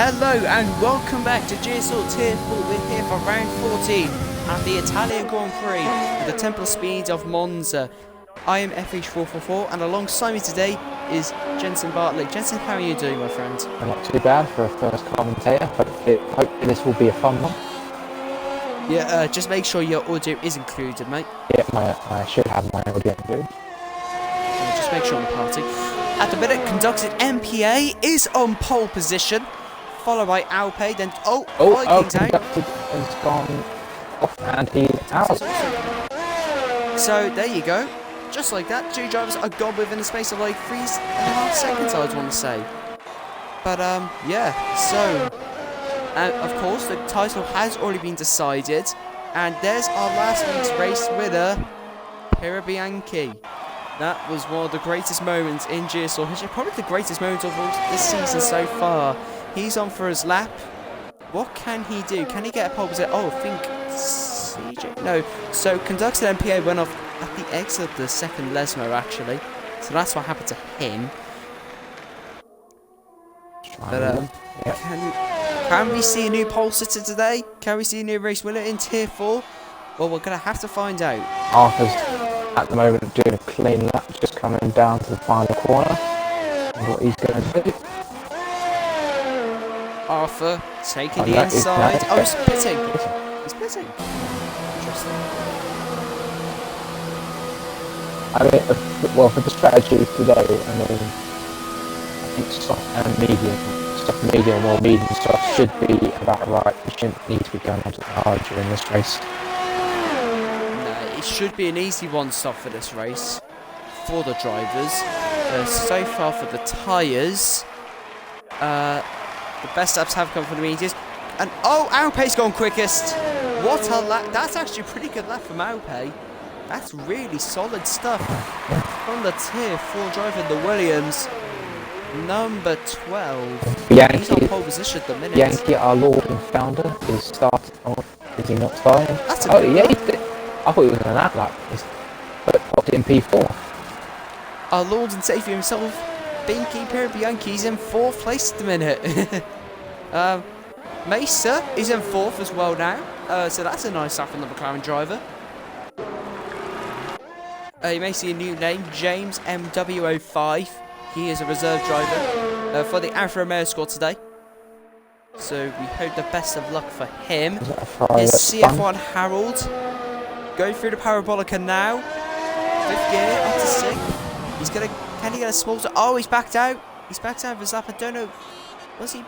Hello and welcome back to GSR Tier 4. We're here for round 14 at the Italian Grand Prix at the Temple Speed of Monza. I am FH444 and alongside me today is Jensen Bartley. Jensen, how are you doing, my friend? Not too bad for a first commentator. Hopefully this will be a fun one. Yeah, just make sure your audio is included, mate. Yeah, I should have my audio included. Just make sure on the party. At the minute, conducted MPA is on pole position, followed by Alpe, then Vikings out. Conducted has gone off and he's out. So there you go. Just like that, two drivers are gone within the space of like 3.5 seconds, I would want to say. But yeah, so of course the title has already been decided, and there's our last week's race winner, Prix. That was one of the greatest moments in GSR history, probably the greatest moment of all this season so far. He's on for his lap. What can he do? Can he get a pole position? Oh, I think CJ. No. So conducted MPA went off at the exit of the second Lesmo actually. So that's what happened to him. But can we see a new pole sitter today? Can we see a new race winner in Tier 4? Well, we're gonna have to find out. Arthur's at the moment doing a clean lap, just coming down to the final corner. And what he's going to do? Arthur taking the inside. Oh, he's pitting. He's pitting. Interesting. I mean, well, for the strategy today, I mean, I think soft and medium or medium soft should be about right. We shouldn't need to be going on to the hard during this race. It should be an easy one-stop for this race for the drivers. So far for the tyres, the best laps have come from the mediums. And Alpe's gone quickest. What a lap! That's actually a pretty good lap from Alpe. That's really solid stuff from the Tier 4 driver, the Williams, number 12. He's on pole position at the minute. Yankee, our Lord and founder, is starting. Oh, is he not starting? That's yeah, he did. I thought he was in that lap. He's popped in P4. Our Lord and Saviour himself, Binky Perbianchi's in 4th place at the minute. Mesa is in 4th as well now. So that's a nice lap from the McLaren driver. You may see a new name, James MW05. He is a reserve driver for the Alfa Romeo squad today. So we hope the best of luck for him. Is CF1 Harold going through the parabolica now. 5th gear up to 6th. Can he get a small? Oh, he's backed out. He's backed out of his lap. I don't know. Was he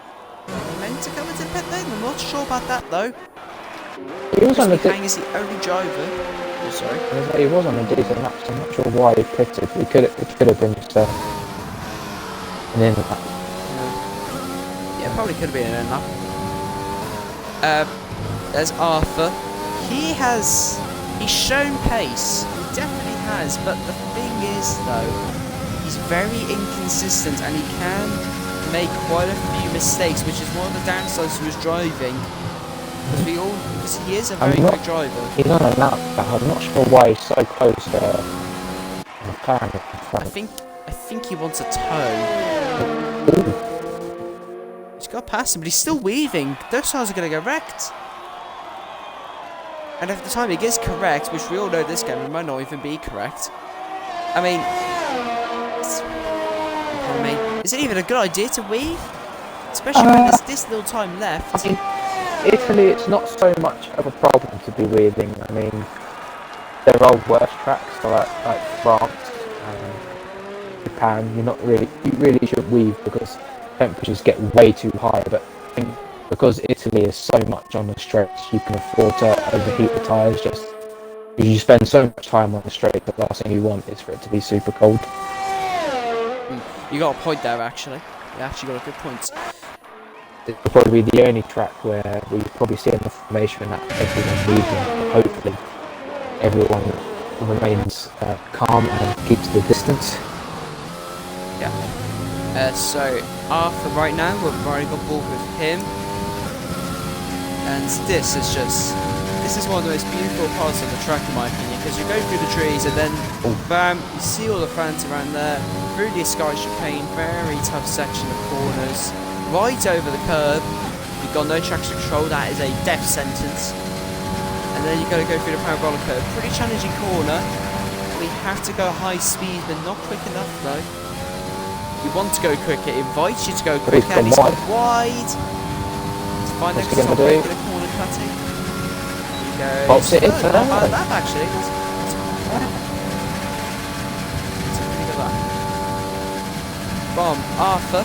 meant to come into the pit lane? I'm not sure about that though. He was on the Kang is the only driver. Oh, sorry. He was on a decent lap, so I'm not sure why he pitted. It could have been just an in lap. Yeah, probably could have been an in lap. There's Arthur. He's shown pace. He definitely has, but the thing is though, he's very inconsistent and he can make quite a few mistakes, which is one of the downsides to his driving. Because he is a very good driver. He's on a lap, but I'm not sure why he's so close to McLaren. I think he wants a toe. Ooh. He's got past him, but he's still weaving. Those tires are going to get wrecked. And at the time it gets correct, which we all know this game, it might not even be correct. I mean, is it even a good idea to weave? Especially when there's this little time left. I mean, Italy, it's not so much of a problem to be weaving. I mean, there are worse tracks, so like France and Japan. You really should weave because temperatures get way too high. But I think because Italy is so much on the straights, you can afford to overheat the tyres just because you spend so much time on the straight. The last thing you want is for it to be super cold. You got a point there, actually. You actually got a good point. It will probably be the only track where we probably see enough formation that everyone weaving. Hopefully, everyone remains calm and keeps the distance. Yeah. So Arthur right now, we're riding on board with him. And this is one of the most beautiful parts of the track in my opinion, because you go through the trees and then bam, you see all the fans around there, through the Sky chicane, very tough section of corners, right over the curb. You've got no traction control, that is a death sentence. And then you've got to go through the parabolic curve. Pretty challenging corner. We have to go high speed, but not quick enough though. You want to go quick, it invites you to go quick, and he's gone wide. It's fine, next to break the corner cutting. He goes. Pops it into not bad lap actually. It's a pretty good lap. From Arthur.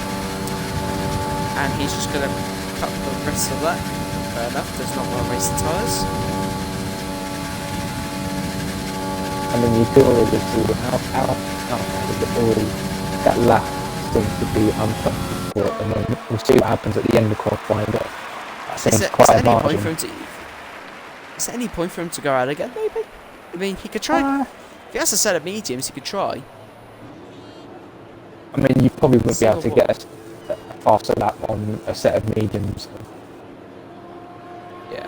And he's just going to cut the rest of that. Fair enough, does not want to race the tyres. I mean, you feel already see how that lap seems to be uncomfortable at the moment. We'll see what happens at the end of qualifying, but that seems quite a margin. Is there any point for him to go out again, maybe? I mean, he could try. If he has a set of mediums, he could try. I mean, you probably wouldn't be able to get a faster lap on a set of mediums. Yeah.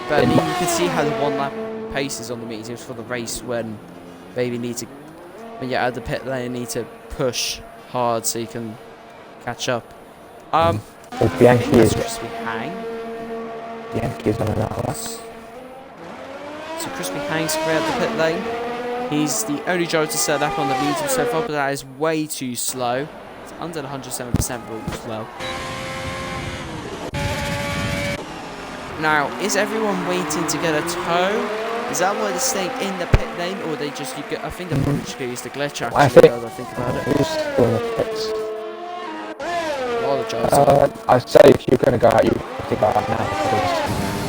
But I mean, you can see how the one lap paces on the mediums for the race when maybe need to, when you're out of the pit lane, need to push hard so you can catch up. Well, Bianchi is Crispy Hang. Bianchi is on another lap. So Crispy Hang's clear out the pit lane. He's the only driver to set up on the medium so far, but that is way too slow. It's under the 107% rule as well. Now, is everyone waiting to get a tow? Is that why they're staying in the pit lane, or they just? I think they're probably just going to use the glitch actually. I think, now that I think about it. Who's still in the pits? A lot of drivers. I'd say if you're going to go out, you have to go out now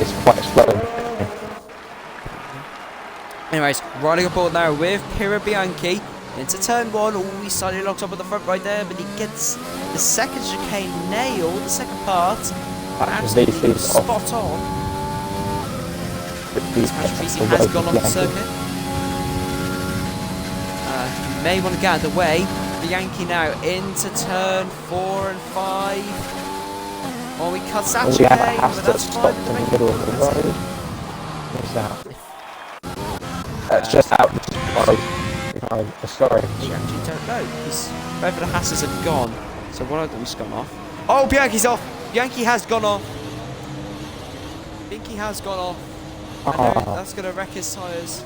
because it's quite slow in the pit lane. Anyways, riding aboard now with Pira Bianchi into turn 1. Oh, he's slightly locked up at the front right there, but he gets the second chicane nailed, the second part. Absolutely spot on. Prix has gone off the circuit. You may want to get out of the way. Bianchi now into turn 4 and 5. Oh, he cuts that chicane, but that's fine. In the middle of the road. What's that? That's just out behind the story. You actually don't know, because both of the Hasses are gone. So one of them's gone off. Oh, Bianchi's off! Bianchi has gone off. Bianchi has gone off. I know that's going to wreck his tyres.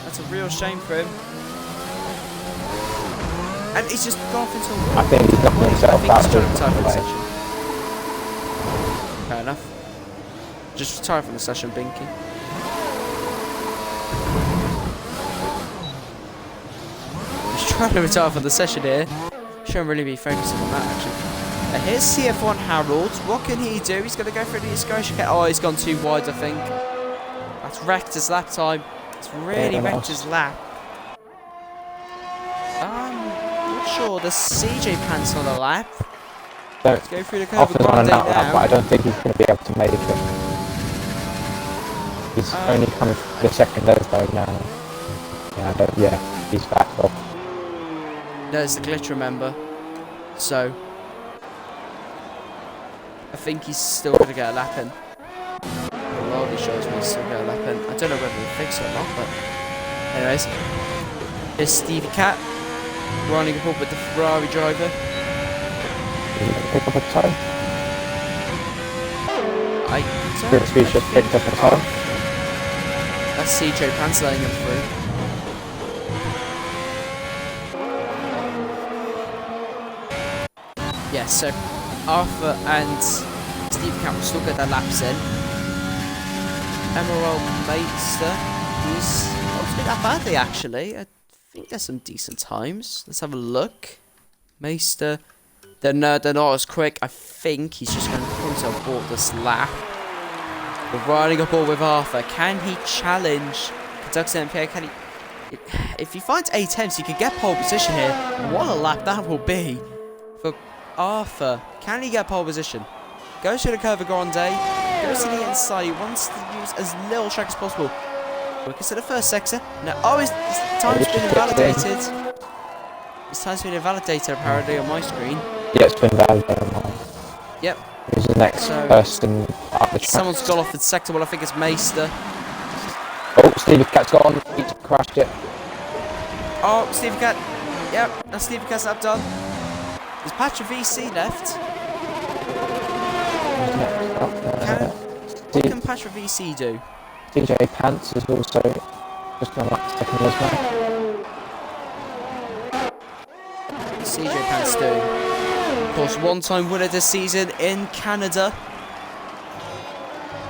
That's a real shame for him. And he's just gone off into... I think he's knocked himself out of the session. Fair enough. Just retire from the session, Bianchi. He's trying to retire from the session here. Shouldn't really be focusing on that actually. Here's CF1 Harold. What can he do? He's going to go for the excursion. Oh, he's gone too wide, I think. That's wrecked his lap time. It's really wrecked his lap. Not sure. The CJ pants on the lap. Let's go through the curve with Grande now. But I don't think he's going to be able to make it. He's only coming for the second over now. Yeah, he's backed off. There's the glitch, remember. So, I think he's still going to get a lap in. Well, he shows me he's still going to get a lap in. I don't know whether he'll fix it or not, but... Anyways. Here's Stevie Cat. Running up with the Ferrari driver. Pick up a toe. I just picked up a toe. That's CJ Pants letting him through. Yeah, so Arthur and Steve Cat will still get their laps in. Emerald Meister, he's not doing that badly actually. I think there's some decent times. Let's have a look. Meister, they're not as quick. I think he's just going to put himself aboard this lap. We're riding aboard with Arthur. Can he challenge Kentucky MPA? Can he? If he finds 8 attempts, he could get pole position here. What a lap that will be for Arthur. Can he get pole position? Goes to the curve of Grande, goes to the inside. He wants to use as little track as possible. Quickest to the first sector. No, oh, his time's been invalidated. His time's been invalidated apparently on my screen. Yeah, it's been invalidated on mine. Yep. Who's the next person up the track? Someone's gone off the sector. Well, I think it's Meister. Oh, Stevie Cat's gone. He's crashed it. Oh, Stevie Cat. Yep, that's Stevie Cat's lap done. There's patch of VC left. What can Patra VC do? CJ Pants is also just gone up second as well. CJ Pants doing. Of course, one-time winner this season in Canada.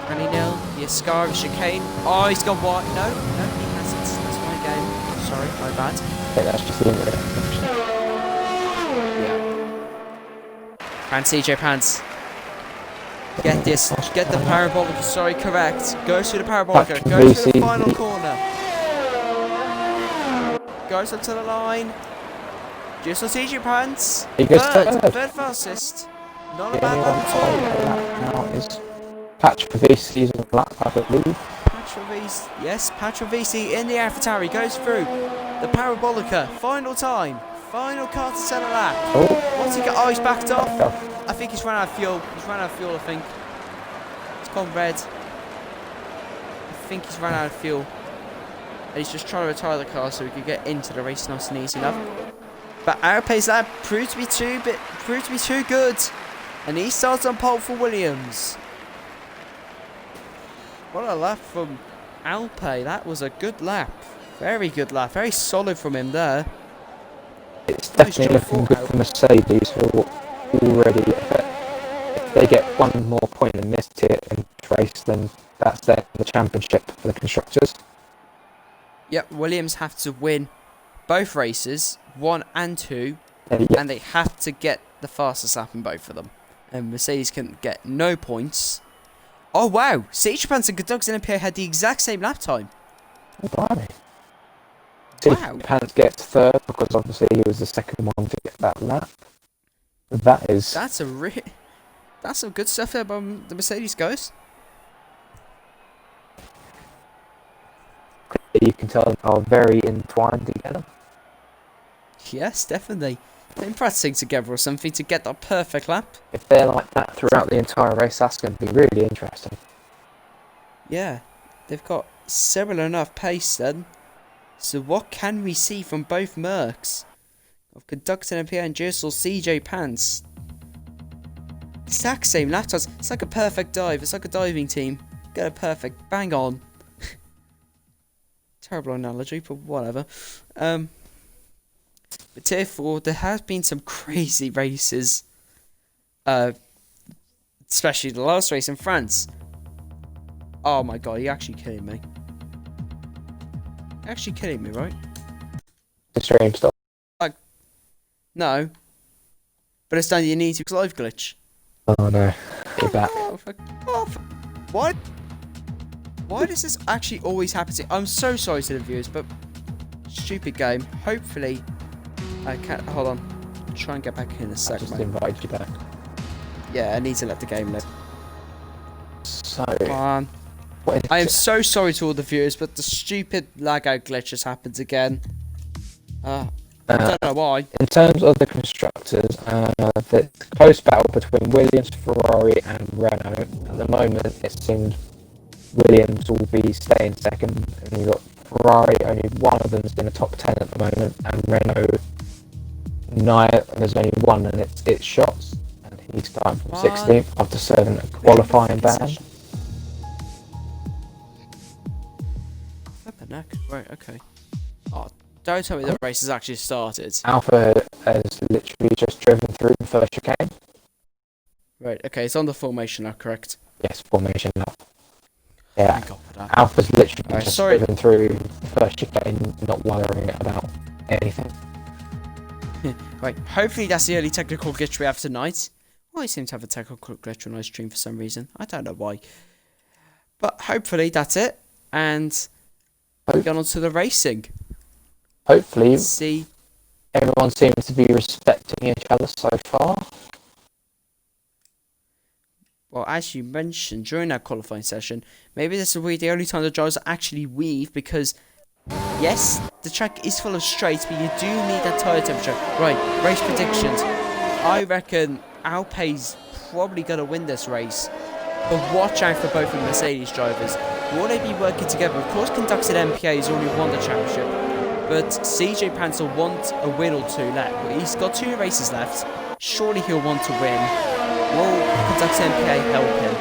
Can he nail the Ascara chicane? Oh, he's got what? No, he hasn't. That's my game. Sorry, my bad. Okay, that's just the internet connection. Yeah. And CJ Pants. Get this. Get the parabolic. Sorry, correct. Goes to the parabolic. Goes to the final corner. Goes up to the line. Just on CJ Pants. He goes third fastest. Not a bad lap at all. Now is Patra VC's on lap, I believe. Patra VC. Yes, Patra VC in the AlphaTauri. Goes through the parabolica. Final time. Final car to set a lap. Oh. What's he got? Oh, he's backed off. I think he's run out of fuel. He's run out of fuel, I think. It's gone red. I think he's run out of fuel. And he's just trying to retire the car so we could get into the race nice and easy enough. But Arapace's lap proved to be too good. And he starts on pole for Williams. What a lap from Alpe. That was a good lap. Very good lap. Very solid from him there. It's definitely looking good for Mercedes, who are already, if they get one more point in this tier in this race, then that's the championship for the constructors. Yep, Williams have to win both races, 1 and 2, Yeah. and they have to get the fastest lap in both of them. And Mercedes can get no points. Oh wow, CJ Pants and Conductors and MPA had the exact same lap time. Oh, blimey. Wow. Pants gets third because obviously he was the second one to get that lap. That's some good stuff there by the Mercedes guys. You can tell they are very entwined together. Yes, definitely. They've been practicing together or something to get that perfect lap. If they're like that throughout the entire race, that's going to be really interesting. Yeah, they've got similar enough pace then. So what can we see from both Mercs? Of Conductor and MPA and GSR CJ Pants. Exact same lap times. It's like a perfect dive. It's like a diving team. Get a perfect bang on. Terrible analogy, but whatever. But tier 4, there has been some crazy races. Especially the last race in France. Oh my god, you're actually kidding me. Actually kidding me, right? The stream stop. No. But it's done the need to live glitch. Oh no. Get back. What? Why does this actually always happen to? I'm so sorry to the viewers, but stupid game. Hopefully, I can't. Hold on. I'll try and get back in a I sec. just Mate. invited you back. Yeah, I need to let the game live. So. Come on. I am so sorry to all the viewers, but the stupid lag out glitch has happened again. I don't know why. In terms of the constructors, the close battle between Williams, Ferrari and Renault, at the moment it seems Williams will be staying second, and you've got Ferrari, only one of them is in the top 10 at the moment, and Renault 9, and there's only one, and it's Shots, and he's starting from 16th after serving a qualifying ban. Right, okay. Oh, don't tell me the race has actually started. Alpha has literally just driven through the first chicane. Right, okay, it's on the formation now, correct? Yes, formation now. Yeah, Thank God for that. Alpha's literally just sorry. driven through the first chicane, not worrying about anything. Right, hopefully that's the only technical glitch we have tonight. Well, I seem to have a technical glitch on my stream for some reason. I don't know why. But hopefully that's it. And we get on to the racing. Hopefully, See, everyone seems to be respecting each other so far. well, as you mentioned during our qualifying session, maybe this will be the only time the drivers actually weave because, yes, the track is full of straights, but you do need that tyre temperature. Right, race predictions. I reckon Alpe's probably going to win this race, but watch out for both of the Mercedes drivers. Will they be working together? Of course, Conducted MPA has already won the championship, but CJ Pants will want a win or two left. He's got 2 races left. Surely he'll want to win. Will Conducted MPA help him?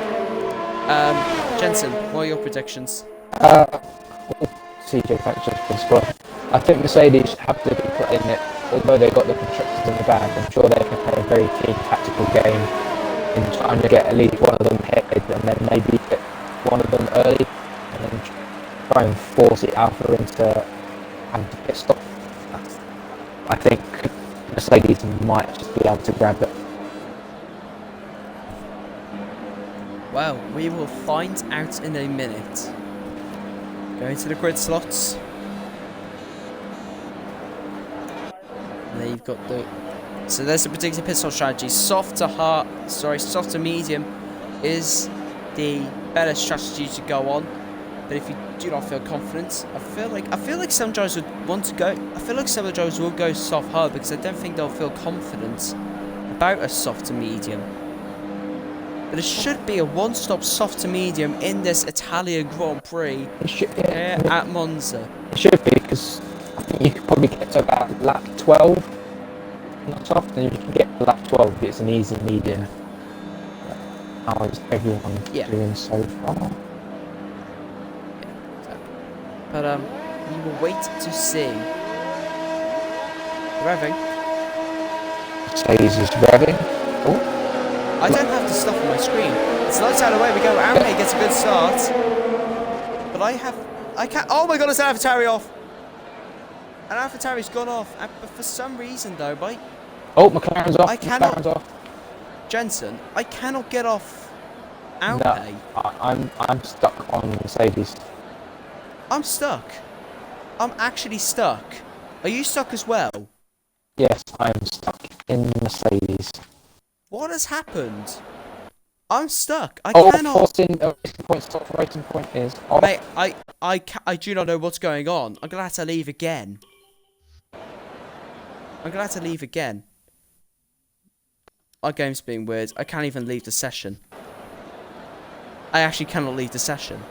Jensen, what are your predictions? CJ Pence just been squad. I think Mercedes have to be put in it, although they've got the constructors in the bag. I'm sure they can play a very keen tactical game in trying to get at least one of them hit and then maybe get one of them early and then try and force it Alpha into having to pit stop. I think Mercedes might just be able to grab it. Well, we will find out in a minute. Going to the grid slots. And there you've got the... So there's the predicted pit stop strategy. Soft to medium is the better strategy to go on. But if you do not feel confident, I feel like some drivers would want to go. I feel like some of the drivers will go soft hard because I don't think they'll feel confident about a soft to medium. But it should be a one-stop soft to medium in this Italian Grand Prix here at Monza. It should be, because I think you could probably get to about lap 12. Not soft, and you can get to lap 12. It's an easy medium. How is everyone doing so far? But we will wait to see. Revving. Mercedes is revving. Oh. I don't have the stuff on my screen. It's lights out, away we go. Ampe gets a good start. But I can't. Oh my god, it's an AlphaTauri off. And AlphaTauri's gone off. But for some reason though, Oh, McLaren's off. I cannot. McLaren's off. Jensen, I cannot get off Ampe. No, I'm stuck on Mercedes. I'm stuck. I'm actually stuck. Are you stuck as well? Yes, I'm stuck in Mercedes. What has happened? I'm stuck. I cannot. Racing point is off. Mate, I do not know what's going on. I'm gonna have to leave again. Our game's being weird. I can't even leave the session. I actually cannot leave the session.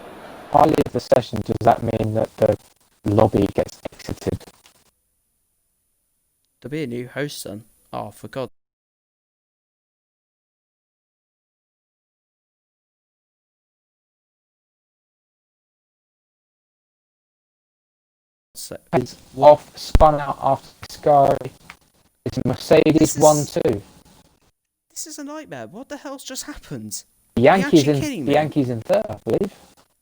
If I leave the session, does that mean that the lobby gets exited? There'll be a new host then. Oh, for God. It's off, spun out after Sky. It's Mercedes 1-2. This is a nightmare. What the hell's just happened? Bianchi's in third, I believe.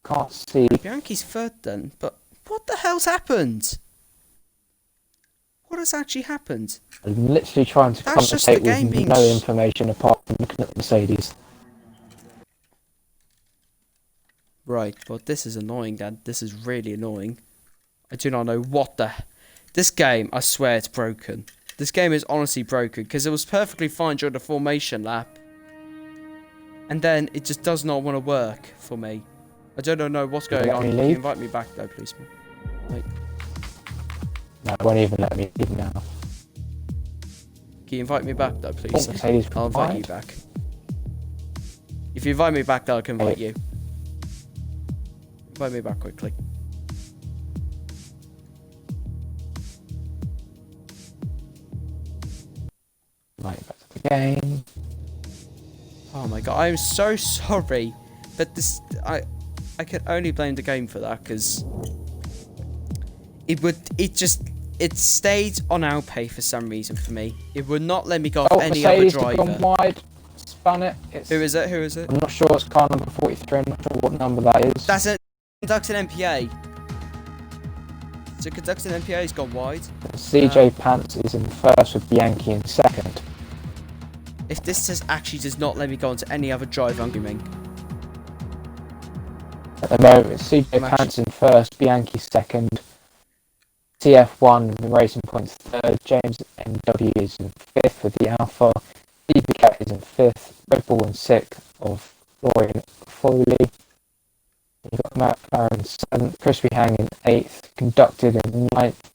Can't see. Bianchi's third then, but what the hell's happened? What has actually happened? I'm literally trying to commentate with no information apart from looking at Mercedes. Right, well this is annoying, Dad. This is really annoying. I do not know what the... This game, I swear it's broken. This game is honestly broken, because it was perfectly fine during the formation lap. And then it just does not want to work for me. I don't know what's going on. Can you invite me back though, please? Wait. No, it won't even let me leave now. Can you invite me back though, please? I'll invite you back. If you invite me back, then I can invite you. Invite me back quickly. Right, back to the game. Oh my god, I'm so sorry, but this I can only blame the game for that, because it stayed on Alpay for some reason for me. It would not let me go off any other driver. Gone wide, spun it. Who is it? I'm not sure. It's car number 43. I'm not sure what number that is. That's it. Conducting MPA. So conducting MPA has gone wide. CJ Pants is in first with Bianchi in second. If this actually does not let me go onto any other driver, I'm fuming. At the moment, CJ Pants in first, Bianchi second, TF1 the Racing Point's third, James NW is in fifth with the Alpha, DPCat is in fifth, Red Bull in sixth of Florian Foley. You've got Matt Barron in seventh, Crispy Hang in eighth, Conducted in ninth,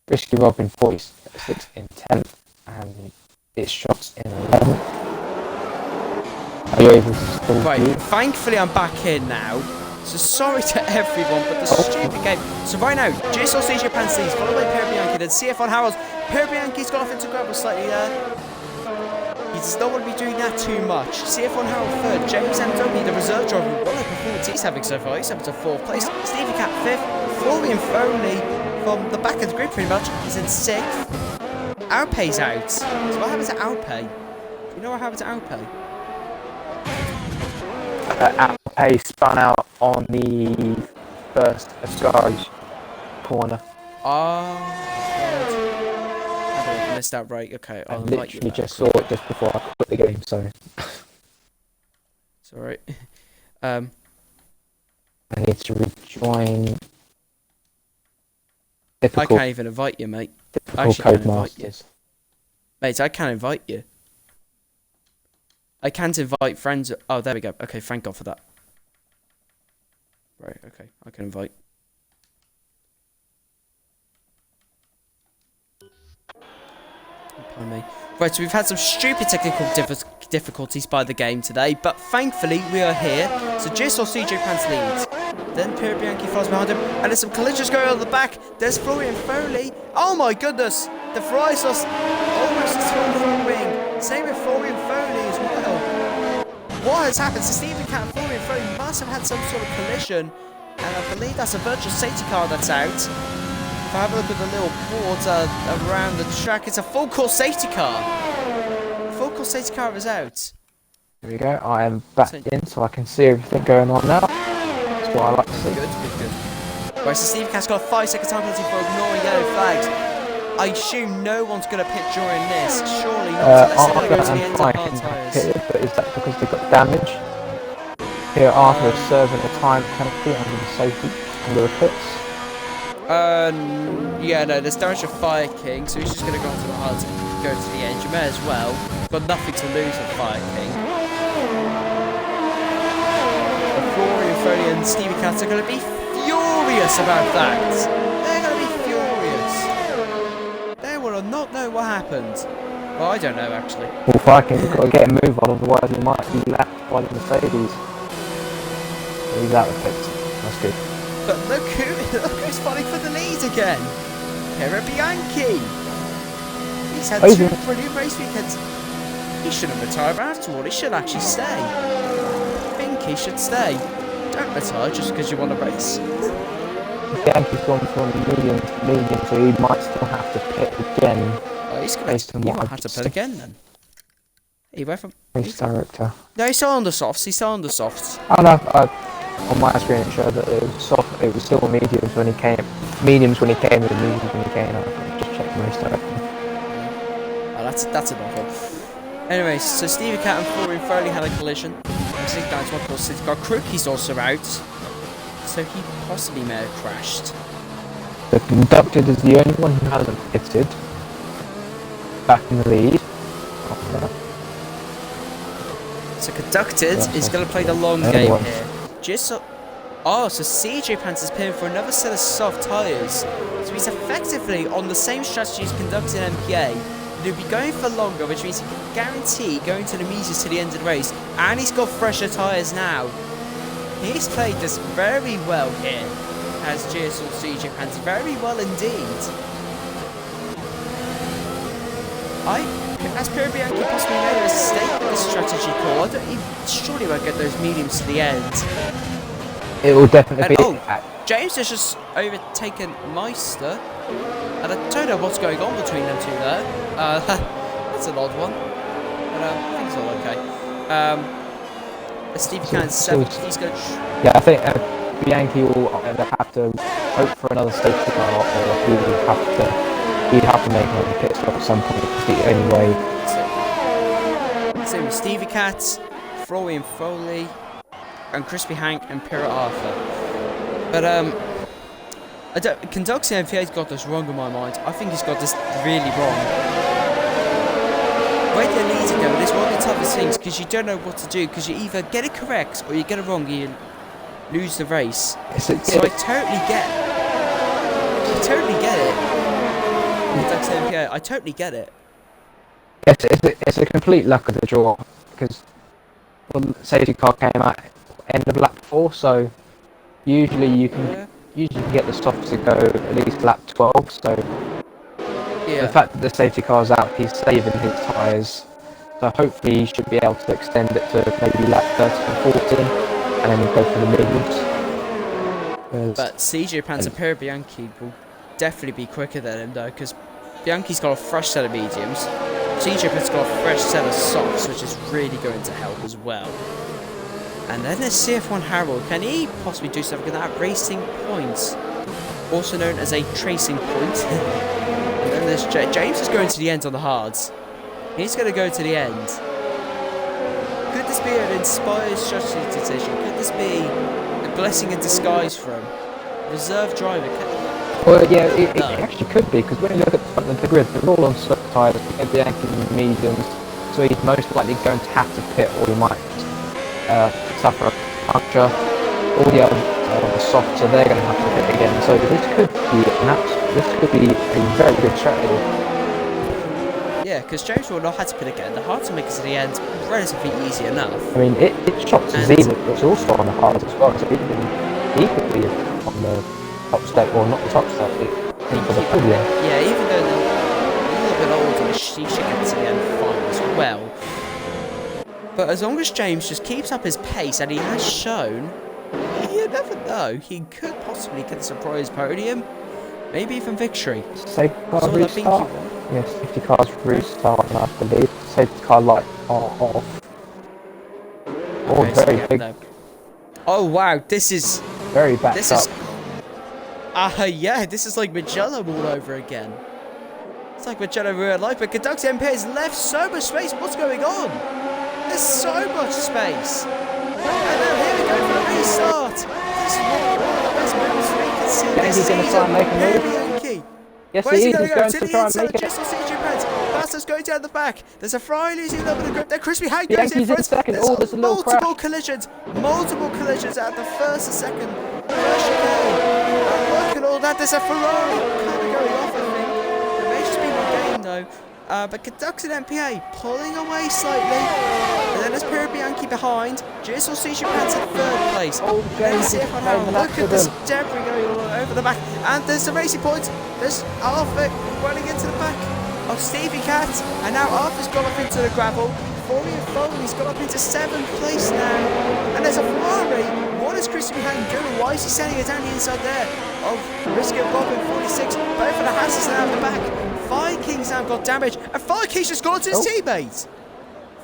Risky Rob in 46th in 10th, and it's Shots in 11th. Are you able to still Right, thankfully I'm back in now. So sorry to everyone, but the stupid game. So right now, GSR CJ Pants leads, followed by Per Bianchi, then CF on Harold. Per Bianchi's gone off into gravel slightly there. does not want to be doing that too much. CF1 Harold third, James MW, the reserve driver, what a performance he's having so far. He's up to 4th place. Stevie Cat 5th, Florian Foley from the back of the grid pretty much is in 6th. Alpay's out. So what happened to Alpay? Do you know what happened to Alpay? Alpay spun out on the first Ascari corner. Oh, I missed that right. Okay, I I'll invite you literally back. just saw it just before I quit the game, so It's alright. I need to rejoin. I Typical, can't even invite you, mate. typical actually can't invite Codemasters. Mate, I can't invite you. I can't invite friends. Oh, there we go. Okay, thank God for that. Right, okay, I can invite. Pardon me. Right, so we've had some stupid technical difficulties by the game today, but thankfully we are here. So GSR CJ Pants leads. Then Piero Bianchi follows behind him, and there's some collisions going on at the back. There's Florian Foley. Oh my goodness! The Ferrari's lost almost a front wing. Same with Florian Foley as well. What has happened? So Stephen Cat and Florian Foley must have had some sort of collision, and I believe that's a virtual safety car that's out. If I have a look at the little boards around the track, it's a full course safety car. The full course safety car is out. Here we go. I am back in, so I can see everything going on now. That's what I like to see. Good. Right, so Steve Cat's got a 5-second time penalty for ignoring yellow flags. I assume no one's going to pit during this. Surely not. So let's go to the end of hard tyres. But is that because they got damage? Here, Arthur is serving a time penalty under the safety under the pits. Yeah, no, there's damage to Fire King, so he's just going to go onto the hard, go to the end. You may as well. Got nothing to lose with Fire King. Florian Foley and Stevie Katz are going to be furious about that. They're going to be furious. They will not know what happened. Well, I don't know, actually. Well, Fire King's got to get a move on, otherwise he might be lapped by the Mercedes. He's out of the pits. That's good. But look who's fighting for the lead again. Piero Bianchi. He's had 2 brilliant race weekends. He shouldn't retire after all. He should actually stay. I think he should stay. Don't retire just because you want to race. Bianchi's gone from medium to medium, so he might still have to pit again. Oh, he's going to have to pit again then. He went from race director. No, he's still on the softs. He's still on the softs. Oh no, on my screen it showed that it was soft. It was still mediums when he came. Mediums when he came, and mediums when he came out. Just check the race director. Oh, that's an awful. Anyways, so Stevie Cat and Florian Foley had a collision. I think that's what caused it. Got Crookie's also out, so he possibly may have crashed. The Conducted is the only one who hasn't pitted. Back in the lead. So Conducted is going to play the long game here. So CJ Pants is pinning for another set of soft tyres. So he's effectively on the same strategy as Conducted MPA. He'll be going for longer, which means he can guarantee going to the mediums to the end of the race. And he's got fresher tyres now. He's played this very well here as GSR CJ Pants. Very well indeed. As Piero Bianchi possibly made a mistake with this strategy call, he surely won't get those mediums to the end. It will definitely be. James has just overtaken Meister, and I don't know what's going on between them two there. That's an odd one, but I think it's all okay. Stevie Can's 7th, he's going to... Yeah, I think Bianchi will either have to hope for another safety car, or he'd have to make another pit stop at some point. It's the only way. Same with Stevie Cat, Florian Foley, and Crispy Hank and Piero Arthur. But Kentucky MPA's got this wrong in my mind. I think he's got this really wrong. Where they're leading them is one of the toughest things, because you don't know what to do, because you either get it correct or you get it wrong and you lose the race. So I totally get it. Kentucky MPA, I totally get it. It's a complete luck of the draw, because the safety car came out end of lap 4, so usually you can get the softs to go at least lap 12, so the fact that the safety car's out, he's saving his tyres So hopefully he should be able to extend it to maybe lap 13 and 14, and then go for the mediums. But CJ Panzapera Bianchi will definitely be quicker than him though, because Bianchi's got a fresh set of mediums. CJ Pan's got a fresh set of softs, which is really going to help as well. And then there's CF1 Harold. Can he possibly do something at that racing point? Also known as a tracing point. And then there's James is going to the end on the hards. He's going to go to the end. Could this be an inspired strategy decision? Could this be a blessing in disguise for him? Reserve driver. Well, yeah, it actually could be, because when you look at the front of the grid, they're all on slick tyres, Bianchi and mediums, so he's most likely going to have to pit, or he might suffer a puncture. All the other softs, so they're going to have to pit again. So this could be a very good strategy. Yeah, because James will not have to pit again. The hards will make it to the end relatively easy enough. I mean, it's shot to Zena, it's also on the hards as well, so he could be on the top step, or not the top step, for the podium. Yeah, even though they're a little bit older, she should get to the end fine as well. But as long as James just keeps up his pace, and he has shown, you never know, he could possibly get a surprise podium, maybe even victory. Safety car restart? Yes, safety cars restart, I believe. Safety car light are off. Oh, Okay, very so big. no. Oh wow, this is Very backed up. Yeah, this is like Magellan all over again. It's like Magellan in real life, but Conductor MP has left so much space. What's going on? There's so much space. And now here we go for a restart. This is one of the best moves we can see this going to try and make a move? Bianchi. Yes, Where's he he is. He's go? going To to the try and inside, make it. just on CJ Pence. Bastards going down the back. There's a Fry losing a little bit of grip. Then Crispy Hank goes Bianchi's in in front. second. Oh, there's a little multiple crash. collisions. Multiple collisions at the first and second. First chicane. And look at all that. There's a Ferrari kind of going off, I think. It may just be my game, though. But Conductor MPA pulling away slightly. And then there's Pierre Bianchi behind. GSR CJ Pants in third place. Oh, James Then is CF1 playing Harold. an Look at this accident. debris going all over the back. And there's the racing point. There's Arthur running into the back of Stevie Cat. And now Arthur's gone up into the gravel. Foley's got up into 7th place now. And there's a Ferrari. What is Christian Behind doing? Why is he sending it down the inside there? Of Risky Bob in 46. Both of the Hasses now at the back. Fire King's now got damage. And Fire King's just gone to his teammate.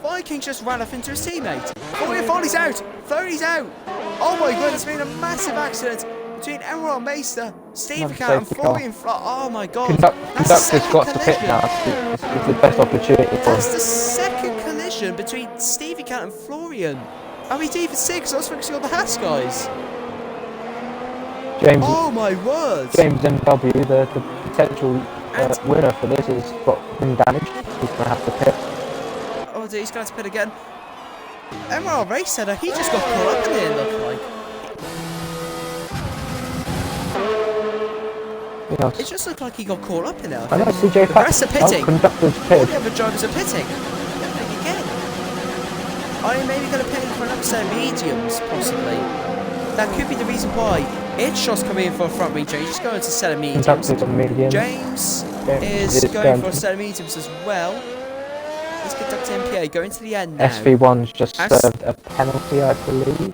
Fire King just ran off into his teammate. Foley's out. 30's out. Oh my god, it's been a massive accident between Emerald Meister, Stevie Cat and Florian Fly. Oh my god. Conductor's got to pit now. It's the best opportunity for him. That's the second collision between Stevie Cat and Florian. I mean, even 6. I was focusing on the Haas guys. James. Oh my word. James MW, the potential winner for this, has got ring damage. He's going to have to pit. Oh dear, he's going to pit again. Emerald Racer, he just got caught up in it, it looked like. Yes. It just looked like he got caught up in it. I know, CJ The rest are pitting. Conductor's All pit. the other drivers are pitting. Again. Are you maybe going to pit in for an upset mediums, possibly? That could be the reason why. It's coming in for a front wing change. He's going to set of mediums. Conductor's on medium. James is going for a set of mediums as well. Let's Conductor MPA going to the end now. SV1's just served a penalty, I believe.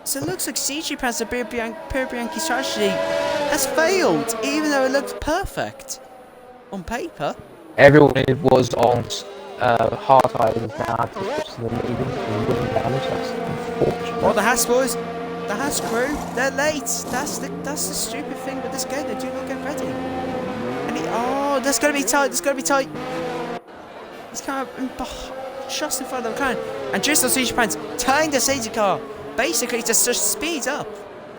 So it looks like CG Pass the Per Bianchi strategy has failed, even though it looks perfect on paper. Everyone who was on hard tires now had to switch to the medium and wouldn't damage. That's unfortunate. Well, the Haas boys, the Haas crew, they're late. That's the stupid thing with this game. They do not get ready. And that's going to be tight. That's going to be tight. He's kind of just in front of the car. And just on CG Pants, tying the safety car. Basically, just speeds up.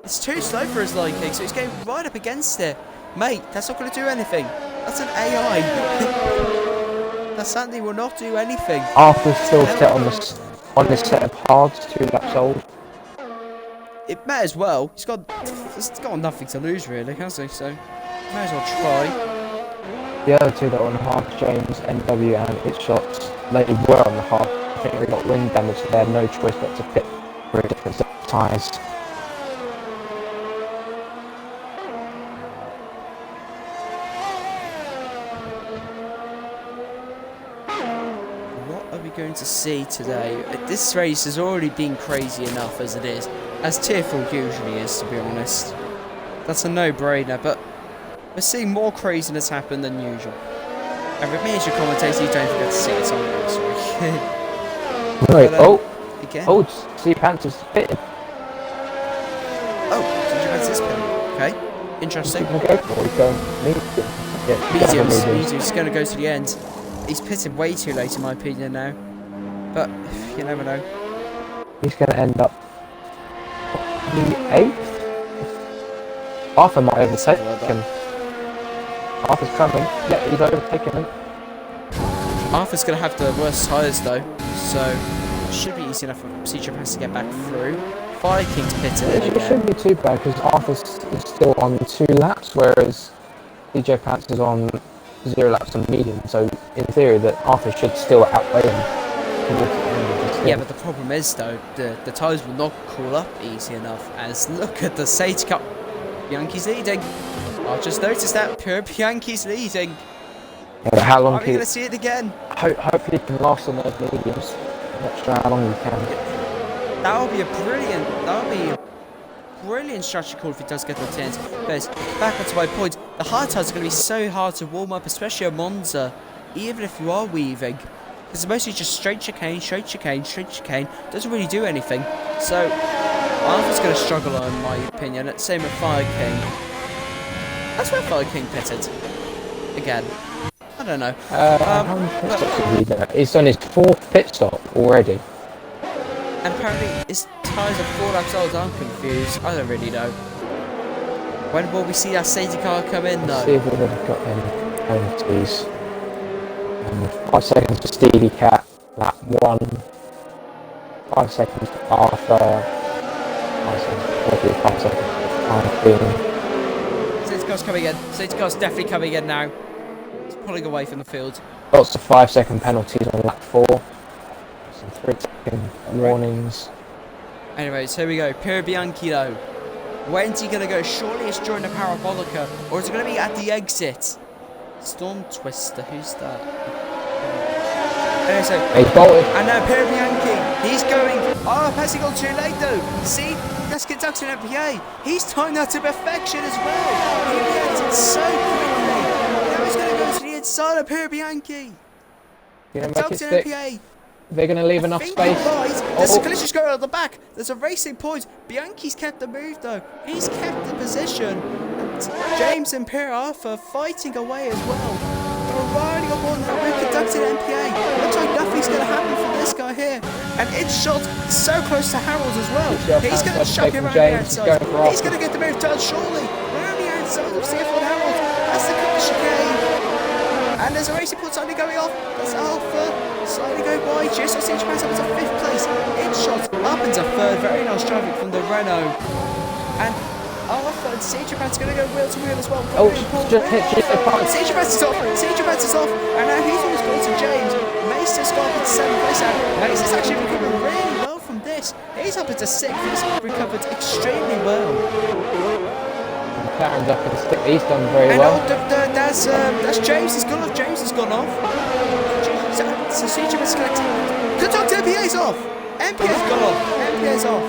It's too slow for his liking, so he's going right up against it. Mate, that's not going to do anything. That's an AI. That certainly will not do anything. Arthur's still set on this set of hards, 2 laps old. It may as well. He's got nothing to lose, really, has he? So, may as well try. The other 2 that are on hard, James, NW and It Shots, they were on the hard. I think they got ring damage, so they had no choice but to pit for a different set of tyres. What going to see today, this race has already been crazy enough as it is, as Tier 4 usually is, to be honest. That's a no-brainer, but we're seeing more craziness happen than usual. And with me as your commentator, you don't forget to see it on the sorry. Right, Again. Oh, see Panthers pitted. Oh, Ginger is pitting. Okay, interesting. He's going medium. Yeah, Medium's going to go to the end. He's pitted way too late in my opinion now. But, you never know. He's going to end up the 8th. Arthur might overtake him. Arthur's coming. Yeah, he's overtaking him. Arthur's going to have the worst tyres though, so it should be easy enough for CJ Pass to get back through. Vikings pitted It shouldn't be too bad because Arthur's still on 2 laps, whereas CJ Pants is on 0 laps on medium. So in theory, that Arthur should still outweigh him. Yeah, but the problem is though, the tyres will not cool up easy enough. As look at the safety car. Bianchi's leading. I've just noticed that Bianchi's leading. Yeah, but how long? Are we going to see it again? Hopefully, he can last on those mediums. I'm not sure how long he can. That would be a brilliant strategy call if he does get the 10s. But back onto my point, the hard tyres are going to be so hard to warm up, especially at Monza, even if you are weaving. It's mostly just straight chicane, doesn't really do anything. So, Arthur's going to struggle in my opinion, same with Fire King. That's where Fire King pitted. Again. I don't know. He's done his 4th pit stop already. And apparently his tyres are 4 laps old. I'm confused. I don't really know. When will we see that safety car come in though? Let's see if we've ever got any penalties. 5 seconds for Stevie Cat, lap 1. 5 seconds for Arthur. 5 seconds for Safety car's coming in. Safety car's definitely coming in now. It's pulling away from the field. Lots of 5-second penalties on lap 4. Some 3-second warnings. Anyways, here we go. Pier Bianchi though. When's he going to go? Surely it's during the Parabolica. Or is it going to be at the exit? Storm Twister, who's that? Anyway, so, He's bolted. and now Pier Bianchi. He's going. Oh, passing on too late though. See? That's conducted MPA. He's timed that to perfection as well. He reacted so quickly. Now he's going to go to the inside of Pier Bianchi. Conducted MPA. They're going to leave enough space. There's a collision going on at the back. There's a racing point. Bianchi's kept the move though. He's kept the position. And James and Pierre Arthur fighting away as well. They're riding up on the conducted MPA. Looks like nothing's going to happen for this guy here. And it's shot so close to Harold as well. He's going to chuck him around the outside. He's going to get the move done surely. Around the outside of CF1 Harold. That's the cut chicane. And there's a racing point slightly going off. That's Alpha. Slightly going by. GSR Stage Pass up into 5th place. It's shot up into 3rd. Very nice driving from the Renault. And Alpha and Stage Pass going to go wheel to wheel as well. Just hit GSR. Stage Pass is off. Stage Pass is off. And now he's almost going to James. Mace's got up into 7th place now. Mace's actually recovered really well from this. He's up into 6th. He's recovered extremely well. McLaren's up in 6th. He's done very well. That's James has gone off. James has gone off. So CJ is collecting. Conductor MPA's off. MPA's gone off. MPA's off.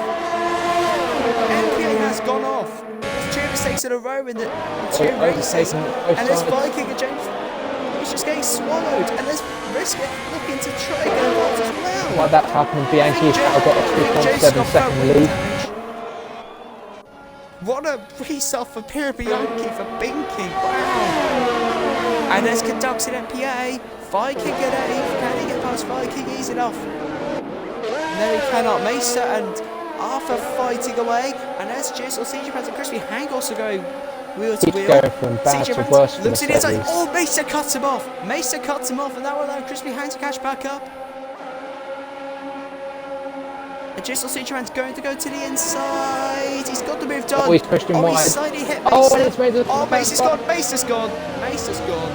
MPA has gone off. There's 2 mistakes in a row in the 2 races. And there's Viking and James. He's just getting swallowed. And there's Risk looking to try and get involved as well. While that's happening, Bianchi's now got a 2.7 second lead. What a restart for Pier Bianchi for Binky. Wow. And there's conducted MPA. Viking at 8th. Can he get past Viking easy enough? No, he cannot. Mesa and Arthur fighting away. And there's GSR CJ Pants and Crispy Hang also going wheel to wheel. Going from bad to worse. Looks at the inside. Oh, Mesa cuts him off. Mesa cuts him off. And that will allow Crispy Hang to catch back up. And GSR CJ Pants going to go to the inside. He's got the move done. Oh, he's pushed him wide. He's slightly hit Mesa. Oh, Mesa's gone. Mesa's gone. Mesa's gone.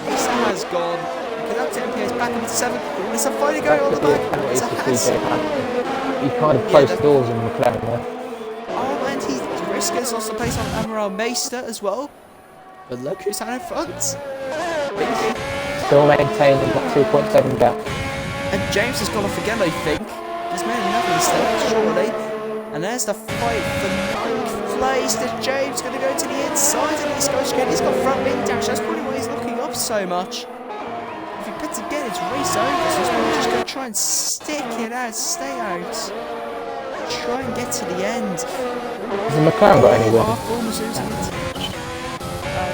Mesa has gone. Conductor MPA is back up to 7th. There's a fight going on the back. It's a hassle. He kind of closed the doors in McLaren there. Oh, and Risk has lost the place on Amaral Meister as well. But look who's out in front. Binky. Still maintaining that 2.7 gap. And James has gone off again, I think. He's made another mistake, surely. And there's the fight for ninth place. The James going to go to the inside, and he's got front wing damage. That's probably why he's looking off so much. If he puts again, it's race over. So he's just going to try and stick it out, stay out. Try and get to the end. Has the McLaren got anywhere? I